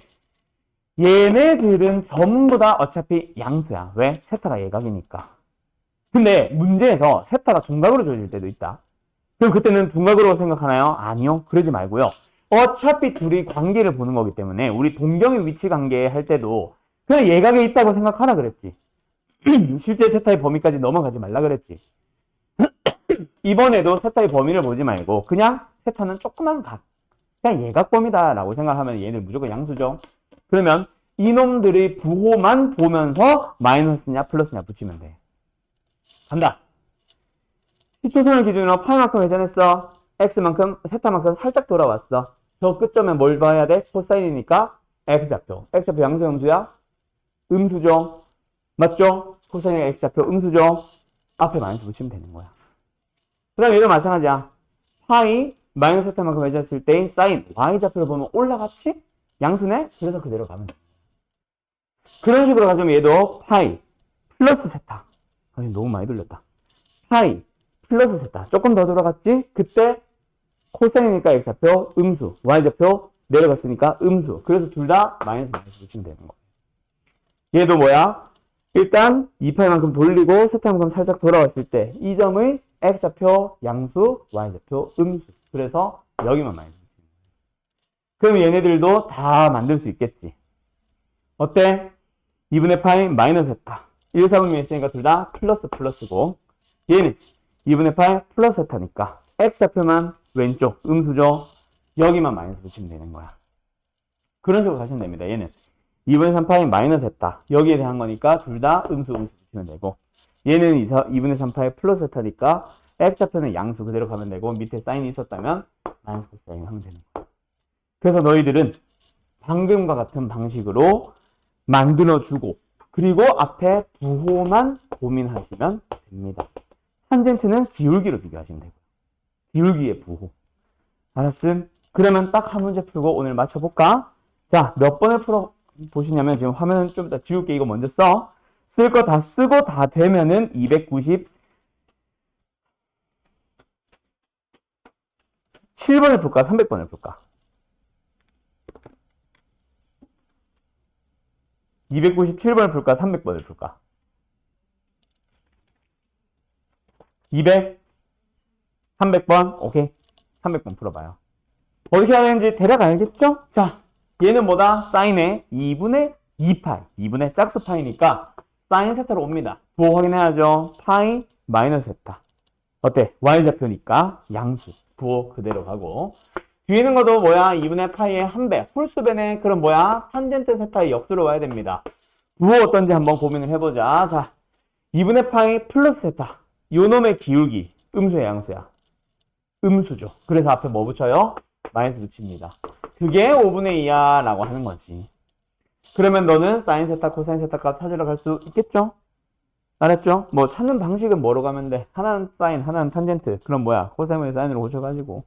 얘네들은 전부 다 어차피 양수야. 왜? 세타가 예각이니까. 근데 문제에서 세타가 둔각으로 주어질 때도 있다. 그럼 그때는 둔각으로 생각하나요? 아니요. 그러지 말고요. 어차피 둘이 관계를 보는 거기 때문에 우리 동경의 위치 관계 할 때도 그냥 예각에 있다고 생각하라 그랬지. 실제 세타의 범위까지 넘어가지 말라 그랬지. 이번에도 세타의 범위를 보지 말고 그냥 세타는 조그만 각. 그냥 예각범위다 라고 생각하면 얘들 무조건 양수죠. 그러면 이놈들의 부호만 보면서 마이너스냐 플러스냐 붙이면 돼. 간다. 시초선을 기준으로 파이만큼 회전했어. x만큼 세타만큼 살짝 돌아왔어. 저 끝점에 뭘 봐야 돼? 코사인이니까 x좌표. x좌표 양수 음수야? 음수죠. 맞죠? 코사인 x좌표 음수죠. 앞에 마이너스 붙이면 되는 거야. 그 다음에 얘도 마찬가지야. 파이 마이너스 세타만큼 회전했을 때인 사인 y좌표를 보면 올라갔지? 양수네? 그래서 그대로 가면 돼. 그런 식으로 가자면 얘도 파이 플러스 세타. 아니 너무 많이 돌렸다. 파이 플러스 세타. 조금 더 돌아갔지? 그때 코사인이니까 x좌표 음수, y좌표 내려갔으니까 음수. 그래서 둘 다 마이너스 붙이면 되는 거예요. 얘도 뭐야? 일단 2파이만큼 돌리고 세타만큼 살짝 돌아왔을 때 이 점의 x좌표 양수, y좌표 음수. 그래서 여기만 마이너스 붙이는 거예요. 그럼 얘네들도 다 만들 수 있겠지. 어때? 2분의 파이 마이너스 세타. 1, 4분의 있으니까 둘 다 플러스 플러스고 얘는 2분의 파이 플러스 세타니까 x좌표만 왼쪽 음수죠. 여기만 마이너스 붙이면 되는 거야. 그런 식으로 가시면 됩니다. 얘는 2분의 3파이 마이너스 세타. 여기에 대한 거니까 둘 다 음수 붙이면 되고 얘는 2분의 3파이 플러스 세타니까 x좌표는 양수 그대로 가면 되고 밑에 사인이 있었다면 마이너스 코사인 하면 되는 거야. 그래서 너희들은 방금과 같은 방식으로 만들어주고 그리고 앞에 부호만 고민하시면 됩니다. 탄젠트는 기울기로 비교하시면 되고요. 기울기의 부호. 알았음? 그러면 딱 한 문제 풀고 오늘 맞춰볼까? 자, 몇 번을 풀어 보시냐면 지금 화면은 좀 이따 지울게. 이거 먼저 써. 쓸 거 다 쓰고 다 되면은 297번을 풀까? 300번을 풀까? 297번을 풀까? 300번을 풀까? 200? 300번? 오케이. 300번 풀어봐요. 어떻게 해야 되는지 대략 알겠죠? 자, 얘는 뭐다? 사인의 2분의 2파이. 2분의 짝수 파이니까 사인 세타로 옵니다. 부호 확인해야죠. 파이 마이너스 세타. 어때? y좌표니까 양수. 부호 그대로 가고. 뒤에 있는 것도 뭐야? 2분의 파이의 한 배. 홀수배네. 그럼 뭐야? 탄젠트 세타의 역수로 와야 됩니다. 부호 어떤지 한번 고민을 해보자. 자, 2분의 파이 플러스 세타. 요 놈의 기울기. 음수야, 양수야? 음수죠. 그래서 앞에 뭐 붙여요? 마이너스 붙입니다. 그게 5분의 2야 라고 하는 거지. 그러면 너는 사인 세타, 코사인 세타 값 찾으러 갈 수 있겠죠? 알았죠? 뭐 찾는 방식은 뭐로 가면 돼? 하나는 사인, 하나는 탄젠트. 그럼 뭐야? 코사인분의 사인으로 고쳐가지고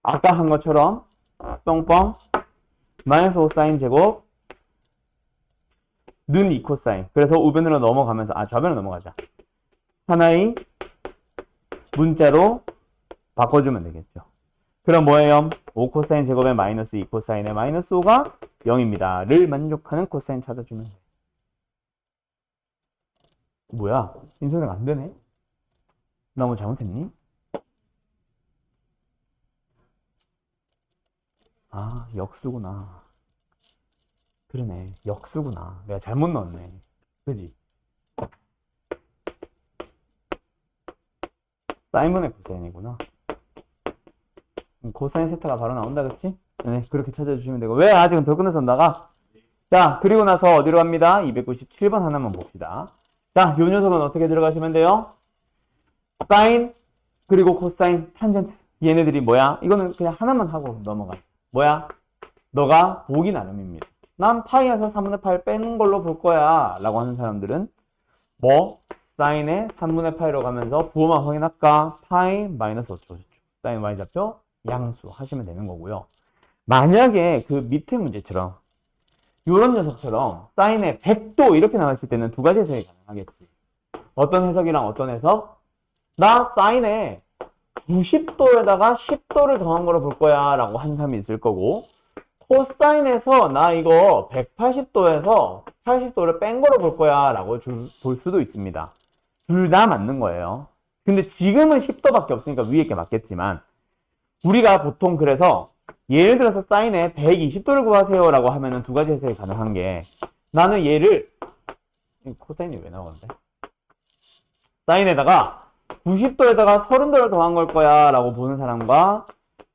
아까 한 것처럼 뻥뻥 마이너스 5사인 제곱 는 2코사인. 그래서 우변으로 넘어가면서 좌변으로 넘어가자. 하나의 문자로 바꿔주면 되겠죠. 그럼 뭐예요? 5코사인 제곱의 마이너스 2코사인의 마이너스 5가 0입니다. 를 만족하는 코사인 찾아주면 돼요. 뭐야? 인수분해가 안 되네? 나 뭐 잘못했니? 아, 역수구나. 그러네. 역수구나. 내가 잘못 넣었네. 그지? 사인분의 코사인이구나. 코사인 세타가 바로 나온다, 그치? 네, 그렇게 찾아주시면 되고. 왜 아직은 덜 끝내서 나가? 자, 그리고 나서 어디로 갑니다? 297번 하나만 봅시다. 자, 요 녀석은 어떻게 들어가시면 돼요? 사인, 그리고 코사인, 탄젠트. 얘네들이 뭐야? 이거는 그냥 하나만 하고 넘어가. 뭐야? 너가 보기 나름입니다. 난 파이에서 3분의 8 빼는 걸로 볼 거야 라고 하는 사람들은 뭐? 사인의 3분의 파이로 가면서 부호만 확인할까? 파이 마이너스 5초. 사인 y좌표 양수 하시면 되는 거고요. 만약에 그 밑에 문제처럼 이런 녀석처럼 사인의 100도 이렇게 나왔을 때는 두 가지 해석이 가능하겠지. 어떤 해석이랑 어떤 해석? 나 사인에 90도에다가 10도를 더한 거로 볼 거야 라고 한 사람이 있을 거고, 코사인에서 나 이거 180도에서 80도를 뺀 거로 볼 거야 라고 볼 수도 있습니다. 둘 다 맞는 거예요. 근데 지금은 10도밖에 없으니까 위에 게 맞겠지만, 우리가 보통 그래서 예를 들어서 사인에 120도를 구하세요 라고 하면은 두 가지 해석이 가능한 게, 나는 얘를 코사인이 왜 나오는데? 사인에다가 90도에다가 30도를 더한 걸 거야 라고 보는 사람과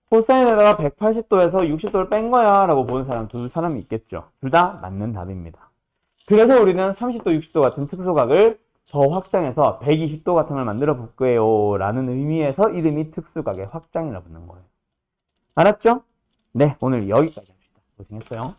코사인에다가 180도에서 60도를 뺀 거야 라고 보는 사람, 두 사람이 있겠죠. 둘 다 맞는 답입니다. 그래서 우리는 30도, 60도 같은 특수각을 더 확장해서 120도 같은 걸 만들어 볼 거예요 라는 의미에서 이름이 특수각의 확장이라 붙는 거예요. 알았죠? 네, 오늘 여기까지 합시다. 고생했어요.